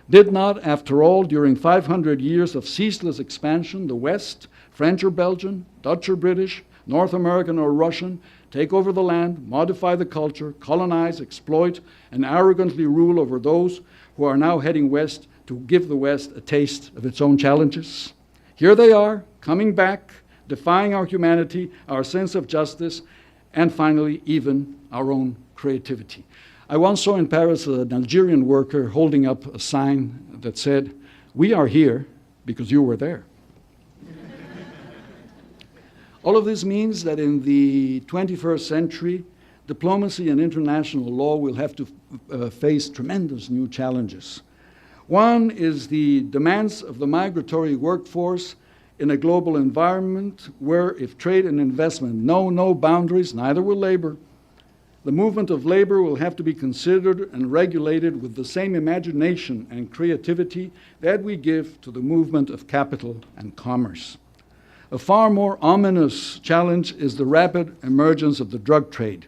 Speaker 2: Did not, after all, during 500 years of ceaseless expansion, the West, French or Belgian, Dutch or British, North American or Russian, take over the land, modify the culture, colonize, exploit, and arrogantly rule over those who are now heading west to give the West a taste of its own challenges? Here they are, coming back, defying our humanity, our sense of justice, and finally, even our own creativity. I once saw in Paris an Algerian worker holding up a sign that said, "We are here because you were there." All of this means that in the 21st century, diplomacy and international law will have to face tremendous new challenges. One is the demands of the migratory workforce in a global environment where if trade and investment know no boundaries, neither will labor. The movement of labor will have to be considered and regulated with the same imagination and creativity that we give to the movement of capital and commerce. A far more ominous challenge is the rapid emergence of the drug trade,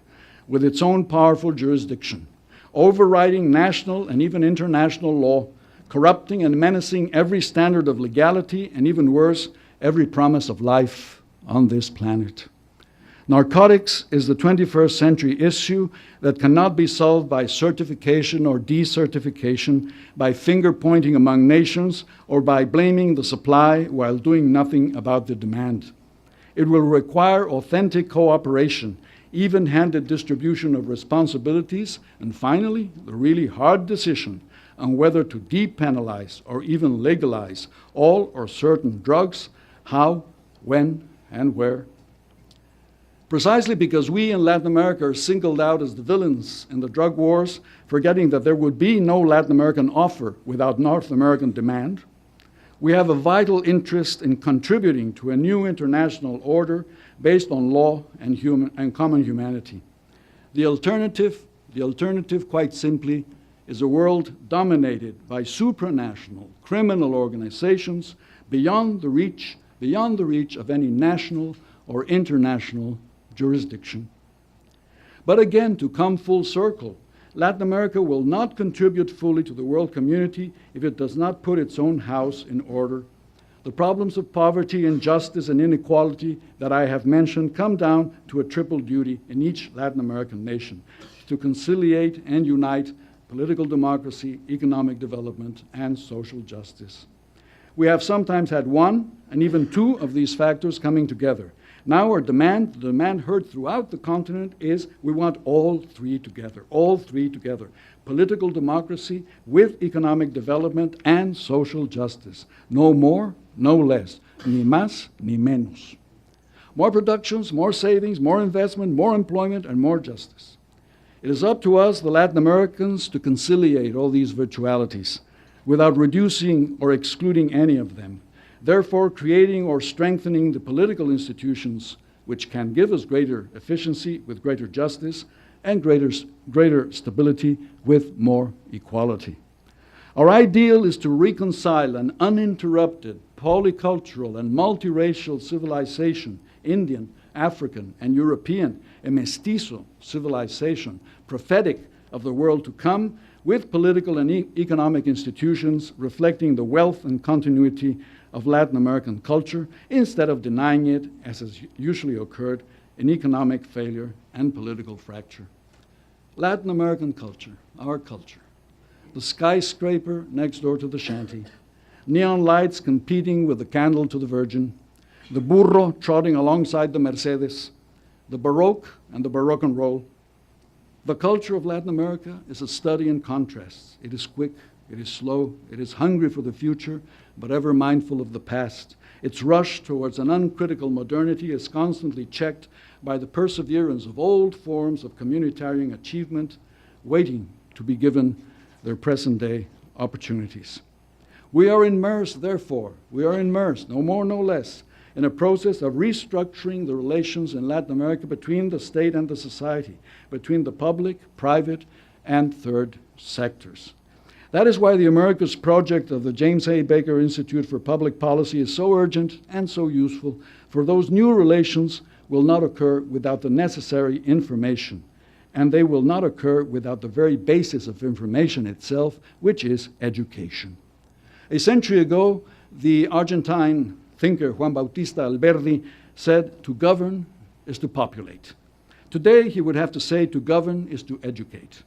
Speaker 2: with its own powerful jurisdiction, overriding national and even international law, corrupting and menacing every standard of legality, and even worse, every promise of life on this planet. Narcotics is the 21st century issue that cannot be solved by certification or decertification, by finger-pointing among nations, or by blaming the supply while doing nothing about the demand. It will require authentic cooperation, even-handed distribution of responsibilities, and finally, the really hard decision on whether to depenalize or even legalize all or certain drugs, how, when, and where. Precisely because we in Latin America are singled out as the villains in the drug wars, forgetting that there would be no Latin American offer without North American demand, we have a vital interest in contributing to a new international order based on law and common humanity. The alternative, quite simply, is a world dominated by supranational criminal organizations beyond the reach of any national or international jurisdiction. But again, to come full circle, Latin America will not contribute fully to the world community if it does not put its own house in order. The problems of poverty, injustice, and inequality that I have mentioned come down to a triple duty in each Latin American nation: to conciliate and unite political democracy, economic development, and social justice. We have sometimes had one and even two of these factors coming together. Now our demand, the demand heard throughout the continent, is we want all three together, political democracy with economic development and social justice. No more, no less, ni más, ni menos. More productions, more savings, more investment, more employment, and more justice. It is up to us, the Latin Americans, to conciliate all these virtualities without reducing or excluding any of them, therefore creating or strengthening the political institutions which can give us greater efficiency with greater justice and greater stability with more equality. Our ideal is to reconcile an uninterrupted, polycultural, and multiracial civilization, Indian, African, and European, a mestizo civilization, prophetic of the world to come, with political and economic institutions reflecting the wealth and continuity of Latin American culture, instead of denying it, as has usually occurred, in economic failure and political fracture. Latin American culture, our culture, the skyscraper next door to the shanty, neon lights competing with the candle to the Virgin, the burro trotting alongside the Mercedes, the Baroque and the Baroque and roll. The culture of Latin America is a study in contrasts. It is quick, it is slow, it is hungry for the future, but ever mindful of the past. Its rush towards an uncritical modernity is constantly checked by the perseverance of old forms of communitarian achievement, waiting to be given their present-day opportunities. We are immersed, therefore, no more, no less, in a process of restructuring the relations in Latin America between the state and the society, between the public, private, and third sectors. That is why the Americas project of the James A. Baker Institute for Public Policy is so urgent and so useful, for those new relations will not occur without the necessary information, and they will not occur without the very basis of information itself, which is education. A century ago, the Argentine thinker Juan Bautista Alberdi said, "To govern is to populate." Today, he would have to say, "To govern is to educate."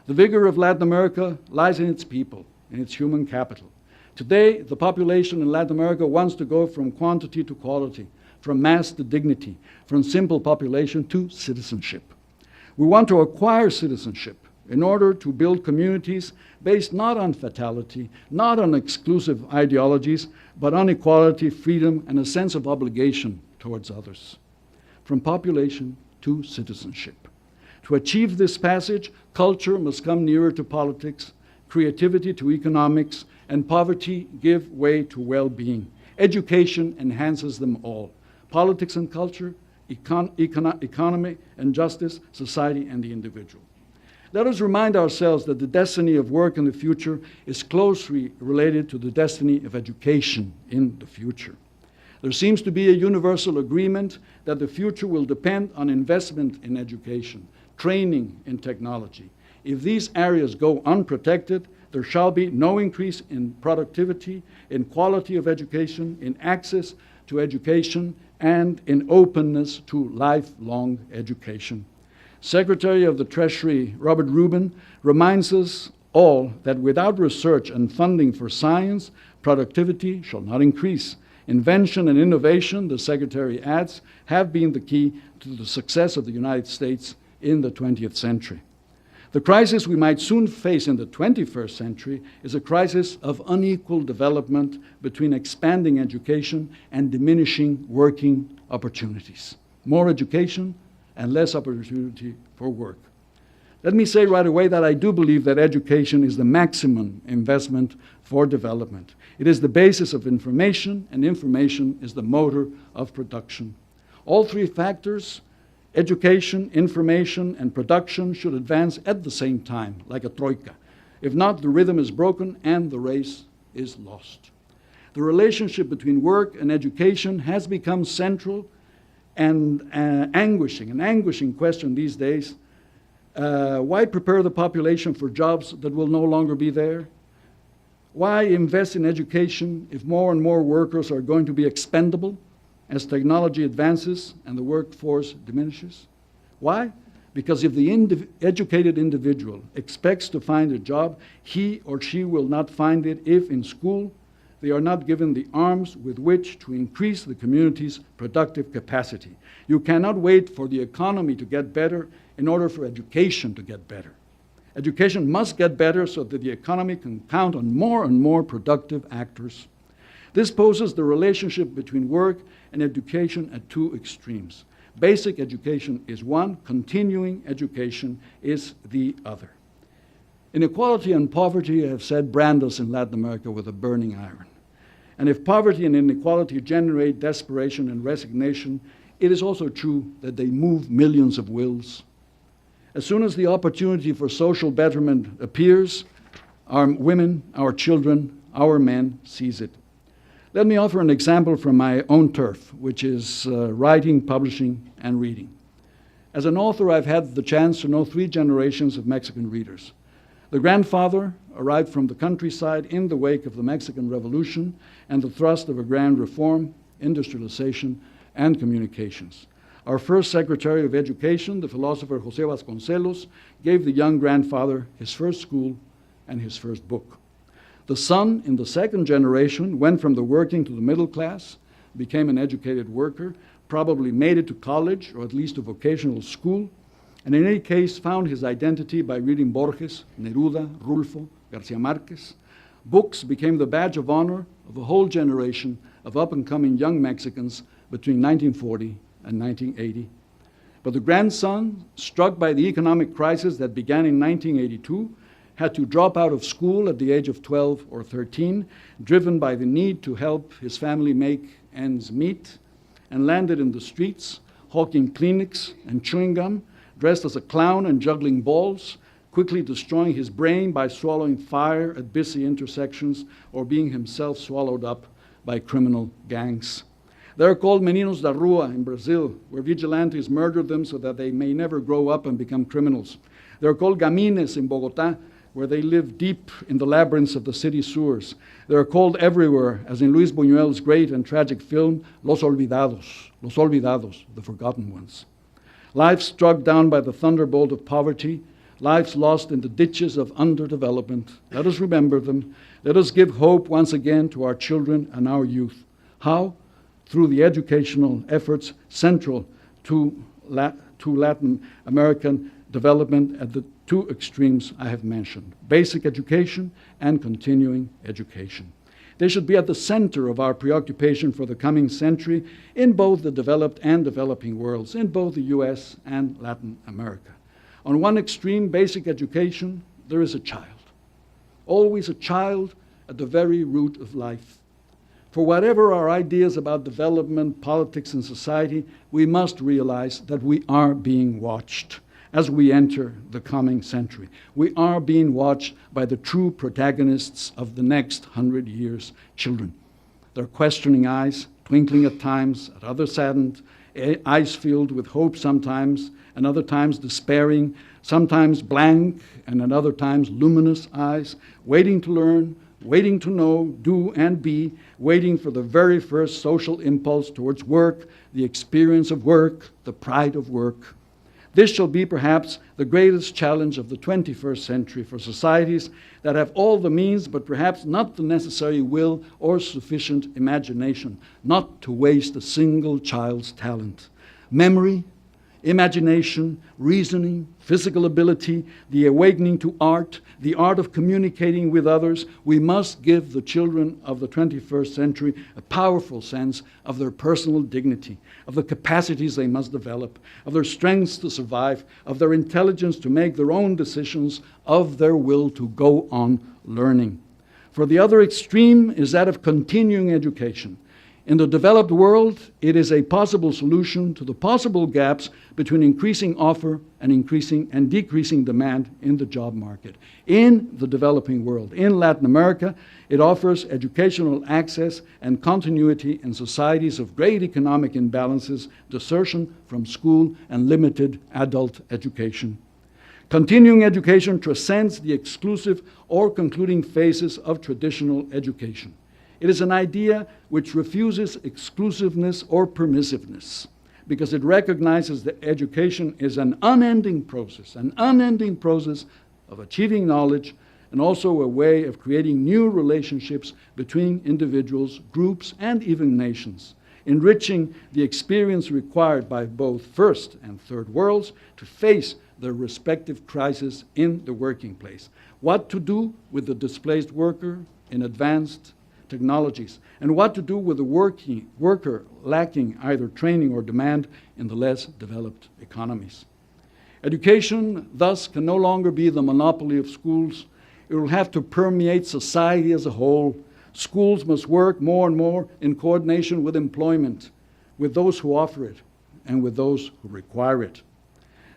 Speaker 2: The vigor of Latin America lies in its people, in its human capital. Today, the population in Latin America wants to go from quantity to quality, from mass to dignity, from simple population to citizenship. We want to acquire citizenship in order to build communities based not on fatality, not on exclusive ideologies, but on equality, freedom, and a sense of obligation towards others. From population to citizenship. To achieve this passage, culture must come nearer to politics, creativity to economics, and poverty give way to well-being. Education enhances them all. Politics and culture, economy and justice, society and the individual. Let us remind ourselves that the destiny of work in the future is closely related to the destiny of education in the future. There seems to be a universal agreement that the future will depend on investment in education, training in technology. If these areas go unprotected, there shall be no increase in productivity, in quality of education, in access to education, and in openness to lifelong education. Secretary of the Treasury Robert Rubin reminds us all that without research and funding for science, productivity shall not increase. Invention and innovation, the Secretary adds, have been the key to the success of the United States in the 20th century. The crisis we might soon face in the 21st century is a crisis of unequal development between expanding education and diminishing working opportunities. More education and less opportunity for work. Let me say right away that I do believe that education is the maximum investment for development. It is the basis of information, and information is the motor of production. All three factors, education, information, and production, should advance at the same time, like a troika. If not, the rhythm is broken and the race is lost. The relationship between work and education has become central and an anguishing question these days. Why prepare the population for jobs that will no longer be there? Why invest in education if more and more workers are going to be expendable as technology advances and the workforce diminishes? Why? Because if the educated individual expects to find a job, he or she will not find it if in school they are not given the arms with which to increase the community's productive capacity. You cannot wait for the economy to get better in order for education to get better. Education must get better so that the economy can count on more and more productive actors. This poses the relationship between work and education at two extremes. Basic education is one, continuing education is the other. Inequality and poverty, I have said, brand us in Latin America with a burning iron. And if poverty and inequality generate desperation and resignation, it is also true that they move millions of wills. As soon as the opportunity for social betterment appears, our women, our children, our men seize it. Let me offer an example from my own turf, which is writing, publishing, and reading. As an author, I've had the chance to know three generations of Mexican readers. The grandfather arrived from the countryside in the wake of the Mexican Revolution and the thrust of a grand reform, industrialization, and communications. Our first Secretary of Education, the philosopher José Vasconcelos, gave the young grandfather his first school and his first book. The son, in the second generation, went from the working to the middle class, became an educated worker, probably made it to college or at least to vocational school, and in any case found his identity by reading Borges, Neruda, Rulfo, Garcia Marquez. Books became the badge of honor of a whole generation of up-and-coming young Mexicans between 1940 and 1980. But the grandson, struck by the economic crisis that began in 1982, had to drop out of school at the age of 12 or 13, driven by the need to help his family make ends meet, and landed in the streets, hawking Kleenex and chewing gum, dressed as a clown and juggling balls, quickly destroying his brain by swallowing fire at busy intersections or being himself swallowed up by criminal gangs. They are called meninos da rua in Brazil, where vigilantes murder them so that they may never grow up and become criminals. They are called gamines in Bogotá, where they live deep in the labyrinths of the city sewers. They are called everywhere, as in Luis Buñuel's great and tragic film, Los Olvidados, the forgotten ones. Lives struck down by the thunderbolt of poverty, lives lost in the ditches of underdevelopment. Let us remember them. Let us give hope once again to our children and our youth. How? Through the educational efforts central to Latin American development at the two extremes I have mentioned, basic education and continuing education. They should be at the center of our preoccupation for the coming century in both the developed and developing worlds, in both the US and Latin America. On one extreme, basic education, there is a child. Always a child at the very root of life. For whatever our ideas about development, politics, and society, we must realize that we are being watched as we enter the coming century. We are being watched by the true protagonists of the next 100 years, children. Their questioning eyes, twinkling at times, at others saddened, eyes filled with hope sometimes, and other times despairing, sometimes blank, and at other times luminous eyes, waiting to learn, waiting to know, do, and be, waiting for the very first social impulse towards work, the experience of work, the pride of work. This shall be perhaps the greatest challenge of the 21st century for societies that have all the means, but perhaps not the necessary will or sufficient imagination, not to waste a single child's talent. Memory, imagination, reasoning, physical ability, the awakening to art, the art of communicating with others. We must give the children of the 21st century a powerful sense of their personal dignity, of the capacities they must develop, of their strengths to survive, of their intelligence to make their own decisions, of their will to go on learning. For the other extreme is that of continuing education. In the developed world, it is a possible solution to the possible gaps between increasing offer and decreasing demand in the job market. In the developing world, in Latin America, it offers educational access and continuity in societies of great economic imbalances, desertion from school, and limited adult education. Continuing education transcends the exclusive or concluding phases of traditional education. It is an idea which refuses exclusiveness or permissiveness because it recognizes that education is an unending process of achieving knowledge and also a way of creating new relationships between individuals, groups, and even nations, enriching the experience required by both first and third worlds to face their respective crises in the working place. What to do with the displaced worker in advanced technologies, and what to do with the worker lacking either training or demand in the less developed economies. Education, thus, can no longer be the monopoly of schools. It will have to permeate society as a whole. Schools must work more and more in coordination with employment, with those who offer it, and with those who require it.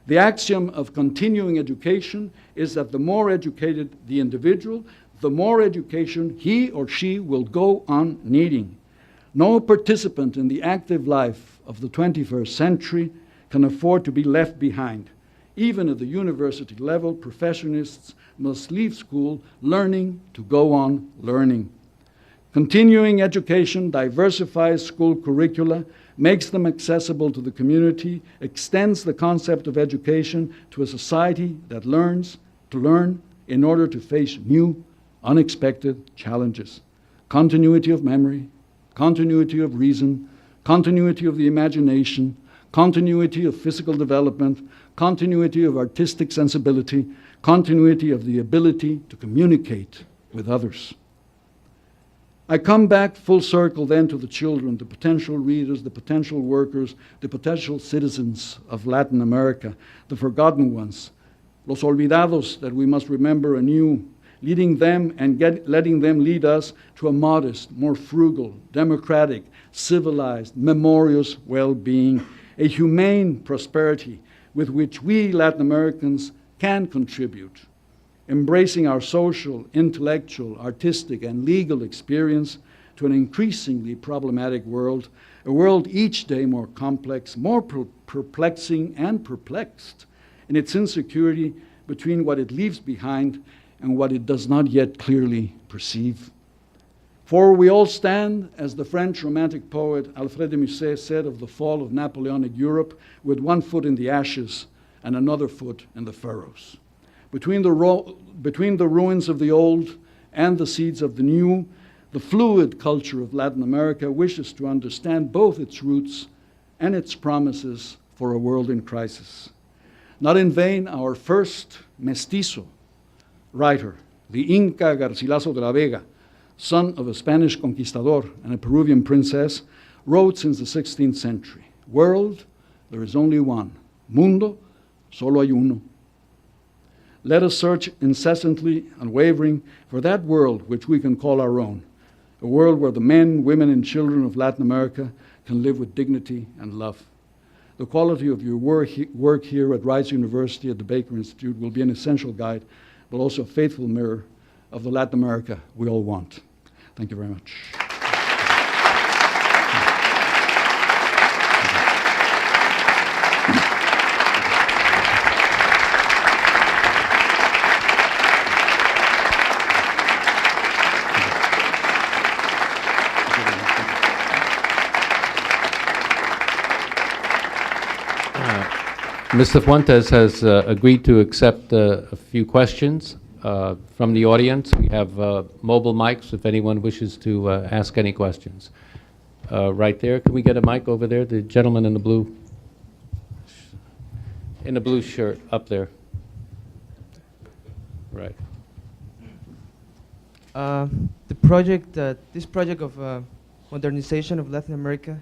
Speaker 2: The axiom of continuing education is that the more educated the individual, the more education he or she will go on needing. No participant in the active life of the 21st century can afford to be left behind. Even at the university level, professionists must leave school learning to go on learning. Continuing education diversifies school curricula, makes them accessible to the community, extends the concept of education to a society that learns to learn in order to face new, unexpected challenges. Continuity of memory, continuity of reason, continuity of the imagination, continuity of physical development, continuity of artistic sensibility, continuity of the ability to communicate with others. I come back full circle then to the children, the potential readers, the potential workers, the potential citizens of Latin America, the forgotten ones, los olvidados that we must remember anew, leading them and letting them lead us to a modest, more frugal, democratic, civilized, memorious well-being, a humane prosperity with which we Latin Americans can contribute, embracing our social, intellectual, artistic, and legal experience to an increasingly problematic world, a world each day more complex, more perplexing and perplexed in its insecurity between what it leaves behind and what it does not yet clearly perceive. For we all stand, as the French Romantic poet Alfred de Musset said of the fall of Napoleonic Europe, with one foot in the ashes and another foot in the furrows. Between the ruins of the old and the seeds of the new, the fluid culture of Latin America wishes to understand both its roots and its promises for a world in crisis. Not in vain, our first mestizo writer, the Inca Garcilaso de la Vega, son of a Spanish conquistador and a Peruvian princess, wrote since the 16th century, "World, there is only one. Mundo, solo hay uno." Let us search incessantly, unwavering, for that world which we can call our own, a world where the men, women, and children of Latin America can live with dignity and love. The quality of your work here at Rice University at the Baker Institute will be an essential guide, but also a faithful mirror of the Latin America we all want. Thank you very much.
Speaker 1: Mr. Fuentes has agreed to accept a few questions from the audience. We have mobile mics if anyone wishes to ask any questions. Right there. Can we get a mic over there? The gentleman in the blue in a blue shirt up there. Right.
Speaker 3: This project of modernization of Latin America,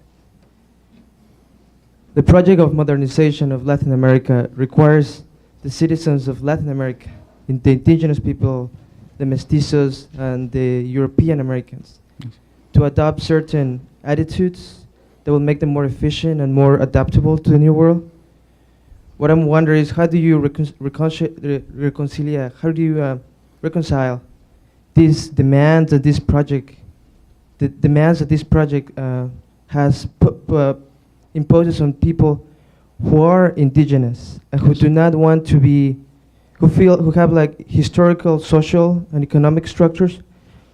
Speaker 3: the project of modernization of Latin America requires the citizens of Latin America, the indigenous people, the mestizos, and the European Americans, to adopt certain attitudes that will make them more efficient and more adaptable to the new world. What I'm wondering is, how do you reconcile these demands that this project, has imposes on people who are indigenous and who do not want to be, who have like historical, social, and economic structures,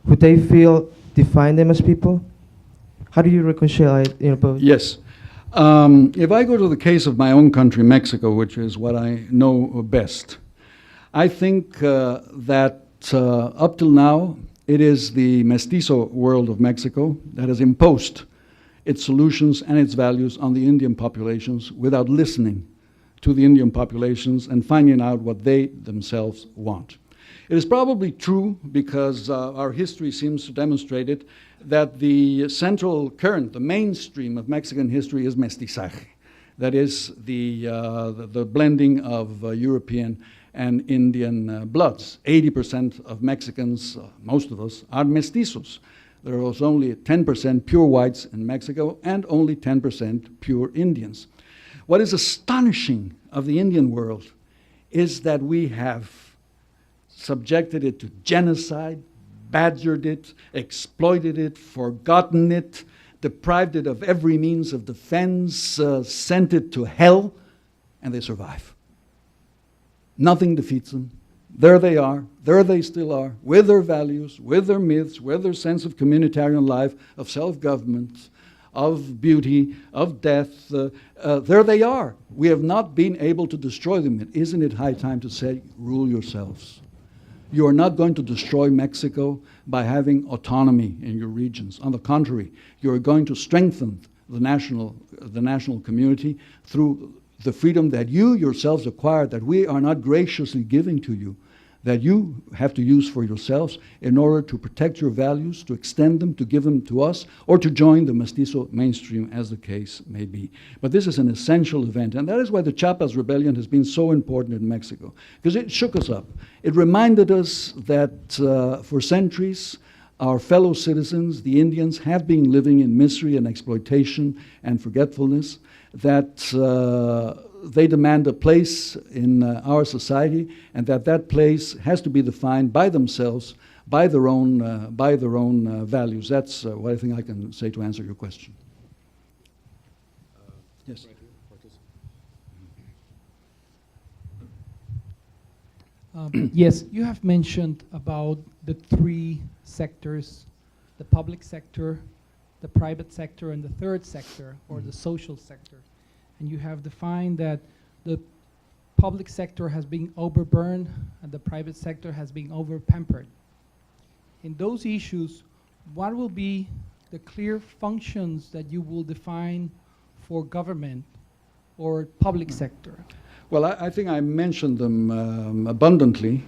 Speaker 3: who they feel define them as people? How do you reconcile, both?
Speaker 2: Yes. If I go to the case of my own country, Mexico, which is what I know best, I think that up till now, it is the mestizo world of Mexico that has imposed its solutions and its values on the Indian populations without listening to the Indian populations and finding out what they themselves want. It is probably true, because our history seems to demonstrate it, that the central current, the mainstream of Mexican history is mestizaje. That is the blending of European and Indian bloods. 80% of Mexicans, most of us, are mestizos. There was only 10% pure whites in Mexico and only 10% pure Indians. What is astonishing of the Indian world is that we have subjected it to genocide, badgered it, exploited it, forgotten it, deprived it of every means of defense, sent it to hell, and they survive. Nothing defeats them. There they are, there they still are, with their values, with their myths, with their sense of communitarian life, of self-government, of beauty, of death. There they are. We have not been able to destroy them. Isn't it high time to say, rule yourselves? You are not going to destroy Mexico by having autonomy in your regions. On the contrary, you are going to strengthen the national community through the freedom that you yourselves acquired, that we are not graciously giving to you, that you have to use for yourselves in order to protect your values, to extend them, to give them to us, or to join the mestizo mainstream, as the case may be. But this is an essential event, and that is why the Chiapas Rebellion has been so important in Mexico, because it shook us up. It reminded us that for centuries, our fellow citizens, the Indians, have been living in misery and exploitation and forgetfulness, that they demand a place in our society, and that place has to be defined by themselves, by their own values. That's what I think I can say to answer your question. Yes.
Speaker 4: Yes, you have mentioned about the three sectors: the public sector, the private sector, and the third sector, or the social sector. And you have defined that the public sector has been overburned and the private sector has been over-pampered. In those issues, what will be the clear functions that you will define for government or public sector?
Speaker 2: Well, I think I mentioned them abundantly.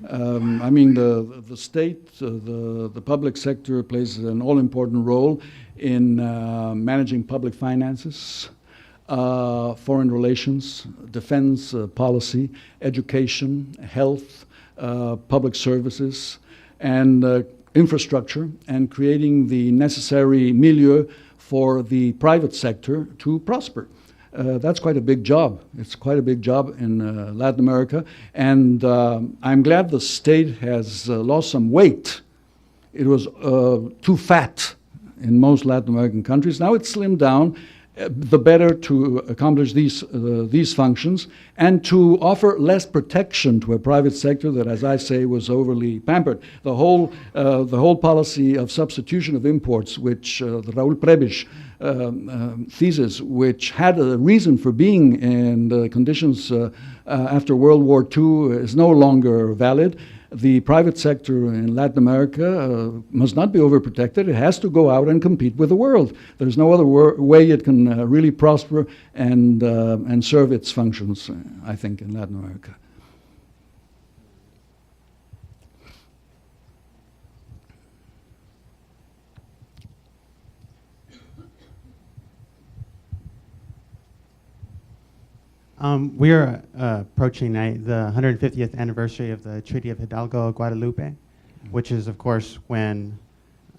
Speaker 2: I mean, the state, the public sector plays an all-important role in managing public finances, foreign relations, defense policy, education, health, public services, and infrastructure, and creating the necessary milieu for the private sector to prosper. That's quite a big job. It's quite a big job in Latin America, and I'm glad the state has lost some weight. It was too fat in most Latin American countries. Now it's slimmed down, the better to accomplish these functions, and to offer less protection to a private sector that, as I say, was overly pampered. The whole policy of substitution of imports, which the Raúl Prebisch thesis, which had a reason for being in the conditions after World War II, is no longer valid. The private sector in Latin America must not be overprotected. It has to go out and compete with the world. There's no other way it can really prosper and serve its functions, I think, in Latin America.
Speaker 5: We are approaching the 150th anniversary of the Treaty of Hidalgo Guadalupe, which is, of course, when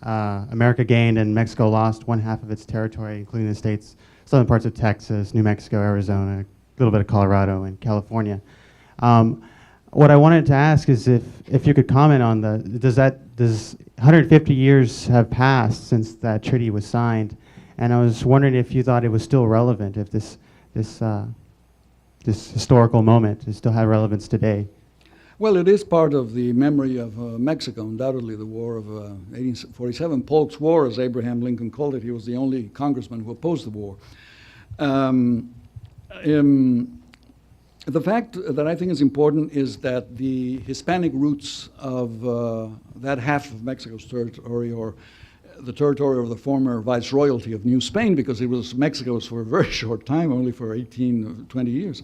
Speaker 5: America gained and Mexico lost one half of its territory, including the states, southern parts of Texas, New Mexico, Arizona, a little bit of Colorado and California. What I wanted to ask is if you could comment on does 150 years have passed since that treaty was signed, and I was wondering if you thought it was still relevant, if this historical moment still have relevance today.
Speaker 2: Well, it is part of the memory of Mexico, undoubtedly, the War of 1847, Polk's War, as Abraham Lincoln called it. He was the only congressman who opposed the war. The fact that I think is important is that the Hispanic roots of that half of Mexico's territory, or the territory of the former viceroyalty of New Spain, because it was Mexico's for a very short time, only for 18 or 20 years,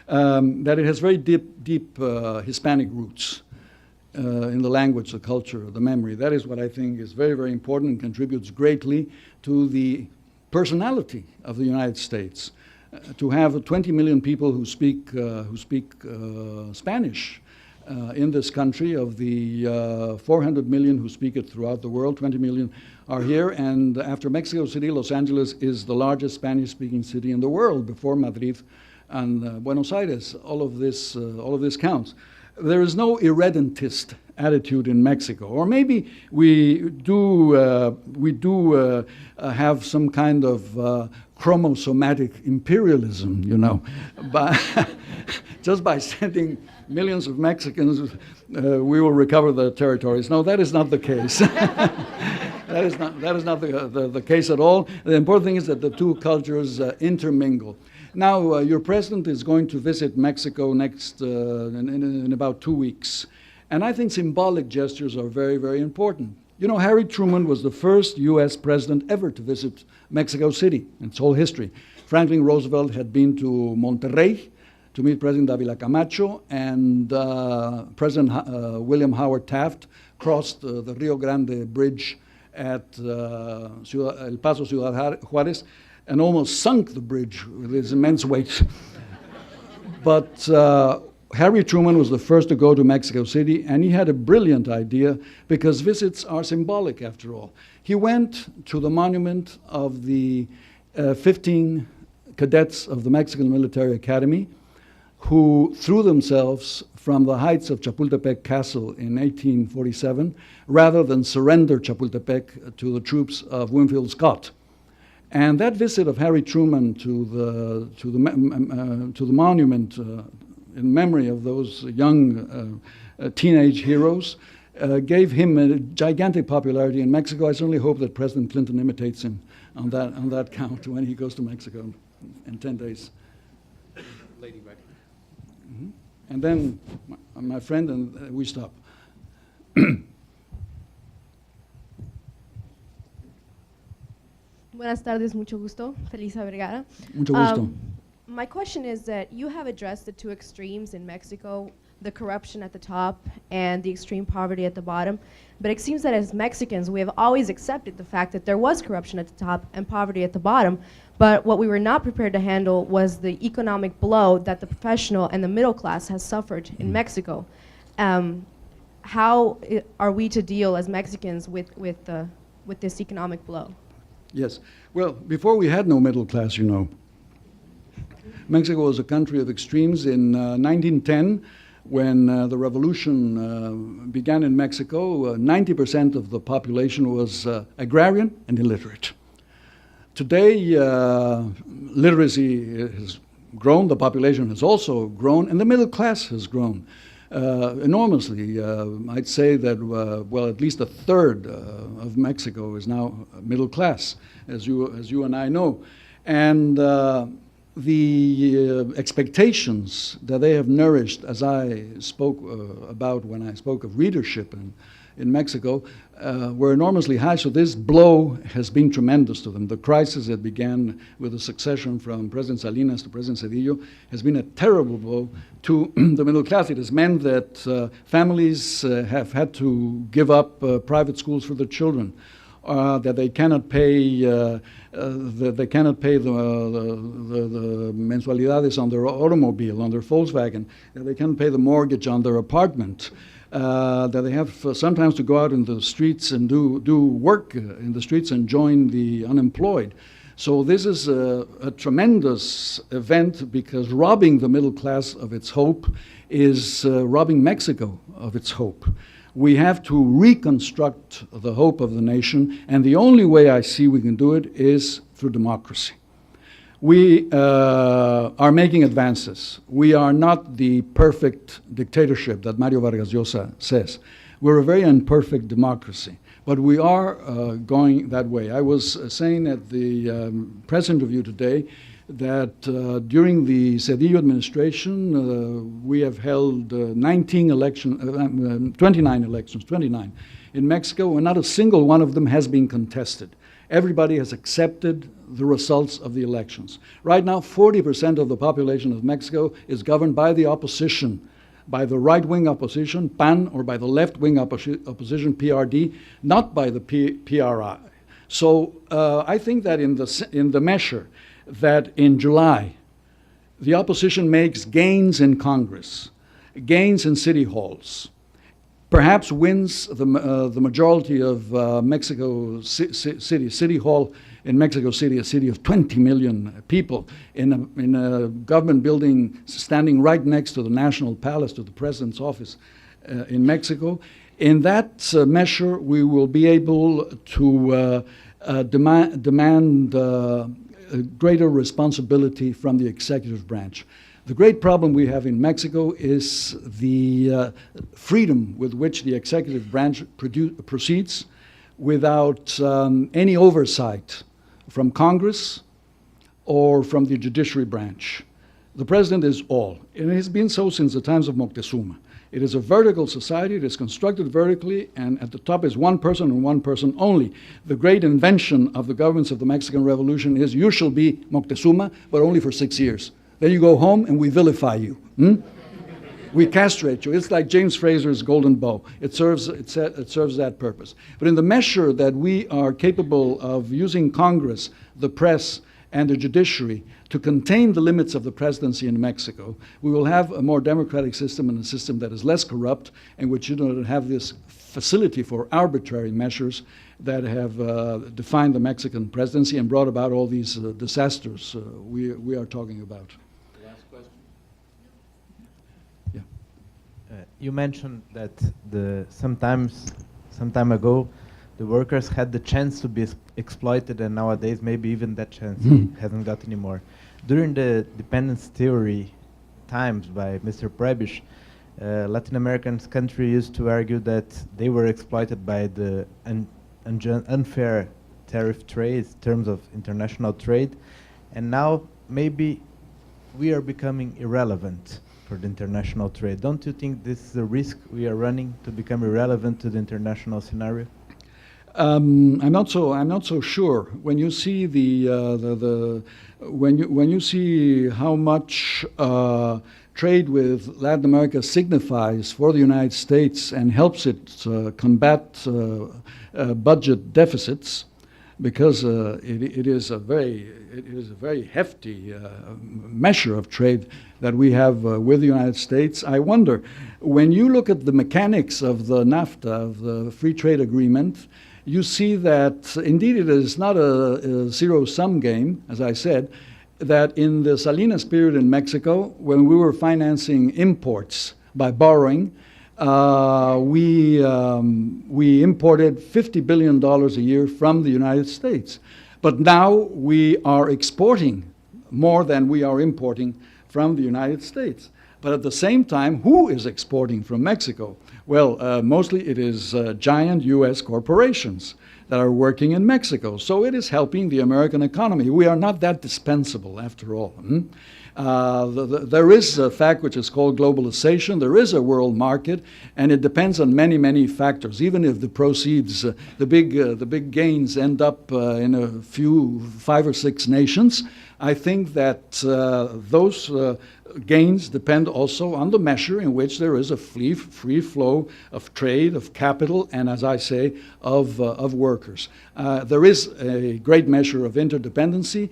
Speaker 2: that it has very deep Hispanic roots in the language, the culture, the memory. That is what I think is very, very important and contributes greatly to the personality of the United States. To have 20 million people who speak Spanish in this country, of the 400 million who speak it throughout the world, 20 million are here. And after Mexico City, Los Angeles is the largest Spanish-speaking city in the world, before Madrid and Buenos Aires. All of this counts. There is no irredentist attitude in Mexico, or maybe we do have some kind of chromosomatic imperialism, you know, just by sending millions of Mexicans, we will recover the territories. No, that is not the case. That is not the case at all. The important thing is that the two cultures intermingle. Now, your president is going to visit Mexico next in about 2 weeks, and I think symbolic gestures are very, very important. You know, Harry Truman was the first U.S. president ever to visit Mexico City in its whole history. Franklin Roosevelt had been to Monterrey to meet President Avila Camacho, and President William Howard Taft crossed the Rio Grande Bridge at El Paso, Ciudad Juarez, and almost sunk the bridge with his immense weight. But Harry Truman was the first to go to Mexico City, and he had a brilliant idea, because visits are symbolic after all. He went to the monument of the 15 cadets of the Mexican Military Academy who threw themselves from the heights of Chapultepec Castle in 1847, rather than surrender Chapultepec to the troops of Winfield Scott. And that visit of Harry Truman to the monument in memory of those young teenage heroes gave him a gigantic popularity in Mexico. I certainly hope that President Clinton imitates him on that count when he goes to Mexico in 10 days. Lady right here. Mm-hmm. And then my friend, and we stop.
Speaker 6: Buenas tardes, mucho gusto. Felisa Vergara.
Speaker 2: Mucho gusto.
Speaker 6: My question is that you have addressed the two extremes in Mexico, the corruption at the top and the extreme poverty at the bottom. But it seems that as Mexicans, we have always accepted the fact that there was corruption at the top and poverty at the bottom. But what we were not prepared to handle was the economic blow that the professional and the middle class has suffered in Mexico. How are we to deal as Mexicans with this economic blow?
Speaker 2: Yes. Well, before we had no middle class, you know. Mexico was a country of extremes. In 1910, when the revolution began in Mexico, 90% of the population was agrarian and illiterate. Today, literacy has grown, the population has also grown, and the middle class has grown. enormously. I'd say that, well, at least a third of Mexico is now middle class, as you and I know. And the expectations that they have nourished, as I spoke about when I spoke of readership in Mexico, were enormously high. So this blow has been tremendous to them. The crisis that began with the succession from President Salinas to President Cedillo has been a terrible blow to the middle class. It has meant that families have had to give up private schools for their children. That they cannot pay the mensualidades on their automobile, on their Volkswagen, that they cannot pay the mortgage on their apartment, that they have sometimes to go out in the streets and do work in the streets and join the unemployed. So this is a tremendous event, because robbing the middle class of its hope is robbing Mexico of its hope. We have to reconstruct the hope of the nation, and the only way I see we can do it is through democracy. We are making advances. We are not the perfect dictatorship that Mario Vargas Llosa says. We're a very imperfect democracy, but we are going that way. I was saying at the press interview today that during the Cedillo administration, we have held 29 elections in Mexico, and not a single one of them has been contested. Everybody has accepted the results of the elections. Right now, 40% of the population of Mexico is governed by the opposition, by the right-wing opposition, PAN, or by the left-wing opposition, PRD, not by the PRI. So I think that in the measure that in July, the opposition makes gains in Congress, gains in city halls, perhaps wins the majority of Mexico City. City Hall in Mexico City, a city of 20 million people, in a government building standing right next to the National Palace, to the President's office in Mexico. In that measure, we will be able to demand greater responsibility from the executive branch. The great problem we have in Mexico is the freedom with which the executive branch proceeds without any oversight from Congress or from the judiciary branch. The president is all, and it has been so since the times of Moctezuma. It is a vertical society. It is constructed vertically, and at the top is one person and one person only. The great invention of the governments of the Mexican Revolution is you shall be Moctezuma, but only for 6 years. Then you go home and we vilify you. We castrate you. It's like James Fraser's golden bow. It serves that purpose. But in the measure that we are capable of using Congress, the press, and the judiciary to contain the limits of the presidency in Mexico, we will have a more democratic system, and a system that is less corrupt, and which you don't have this facility for arbitrary measures that have defined the Mexican presidency and brought about all these disasters we are talking about.
Speaker 1: Last question.
Speaker 2: Yeah.
Speaker 7: You mentioned that some time ago, the workers had the chance to be exploited, and nowadays maybe even that chance hasn't got anymore. During the dependence theory times by Mr. Prebisch, Latin American countries used to argue that they were exploited by the unfair tariff trade, terms of international trade, and now maybe we are becoming irrelevant for the international trade. Don't you think this is a risk we are running, to become irrelevant to the international scenario?
Speaker 2: I'm not so sure. When you see when you see how much trade with Latin America signifies for the United States and helps it combat budget deficits, because it is a very hefty measure of trade that we have with the United States. I wonder, when you look at the mechanics of the NAFTA, of the free trade agreement, you see that indeed it is not a zero-sum game, as I said, that in the Salinas period in Mexico, when we were financing imports by borrowing, we imported $50 billion a year from the United States. But now we are exporting more than we are importing from the United States. But at the same time, who is exporting from Mexico? Well, mostly it is giant U.S. corporations that are working in Mexico. So it is helping the American economy. We are not that dispensable, after all. There is a fact which is called globalization. There is a world market, and it depends on many, many factors. Even if the proceeds, the big gains end up in a few, 5 or 6 nations, I think that those gains depend also on the measure in which there is a free flow of trade, of capital, and, as I say, of workers. There is a great measure of interdependency.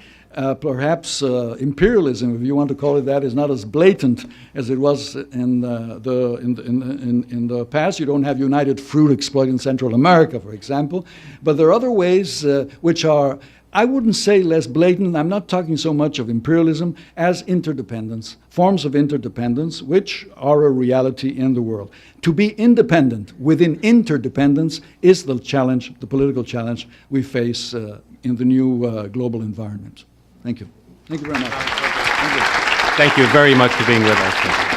Speaker 2: Perhaps imperialism, if you want to call it that, is not as blatant as it was in the past. You don't have United Fruit exploiting Central America, for example. But there are other ways which are, I wouldn't say less blatant. I'm not talking so much of imperialism as interdependence, forms of interdependence, which are a reality in the world. To be independent within interdependence is the challenge, the political challenge we face in the new global environment. Thank you. Thank you very much. Thank you.
Speaker 1: Thank you very much for being with us.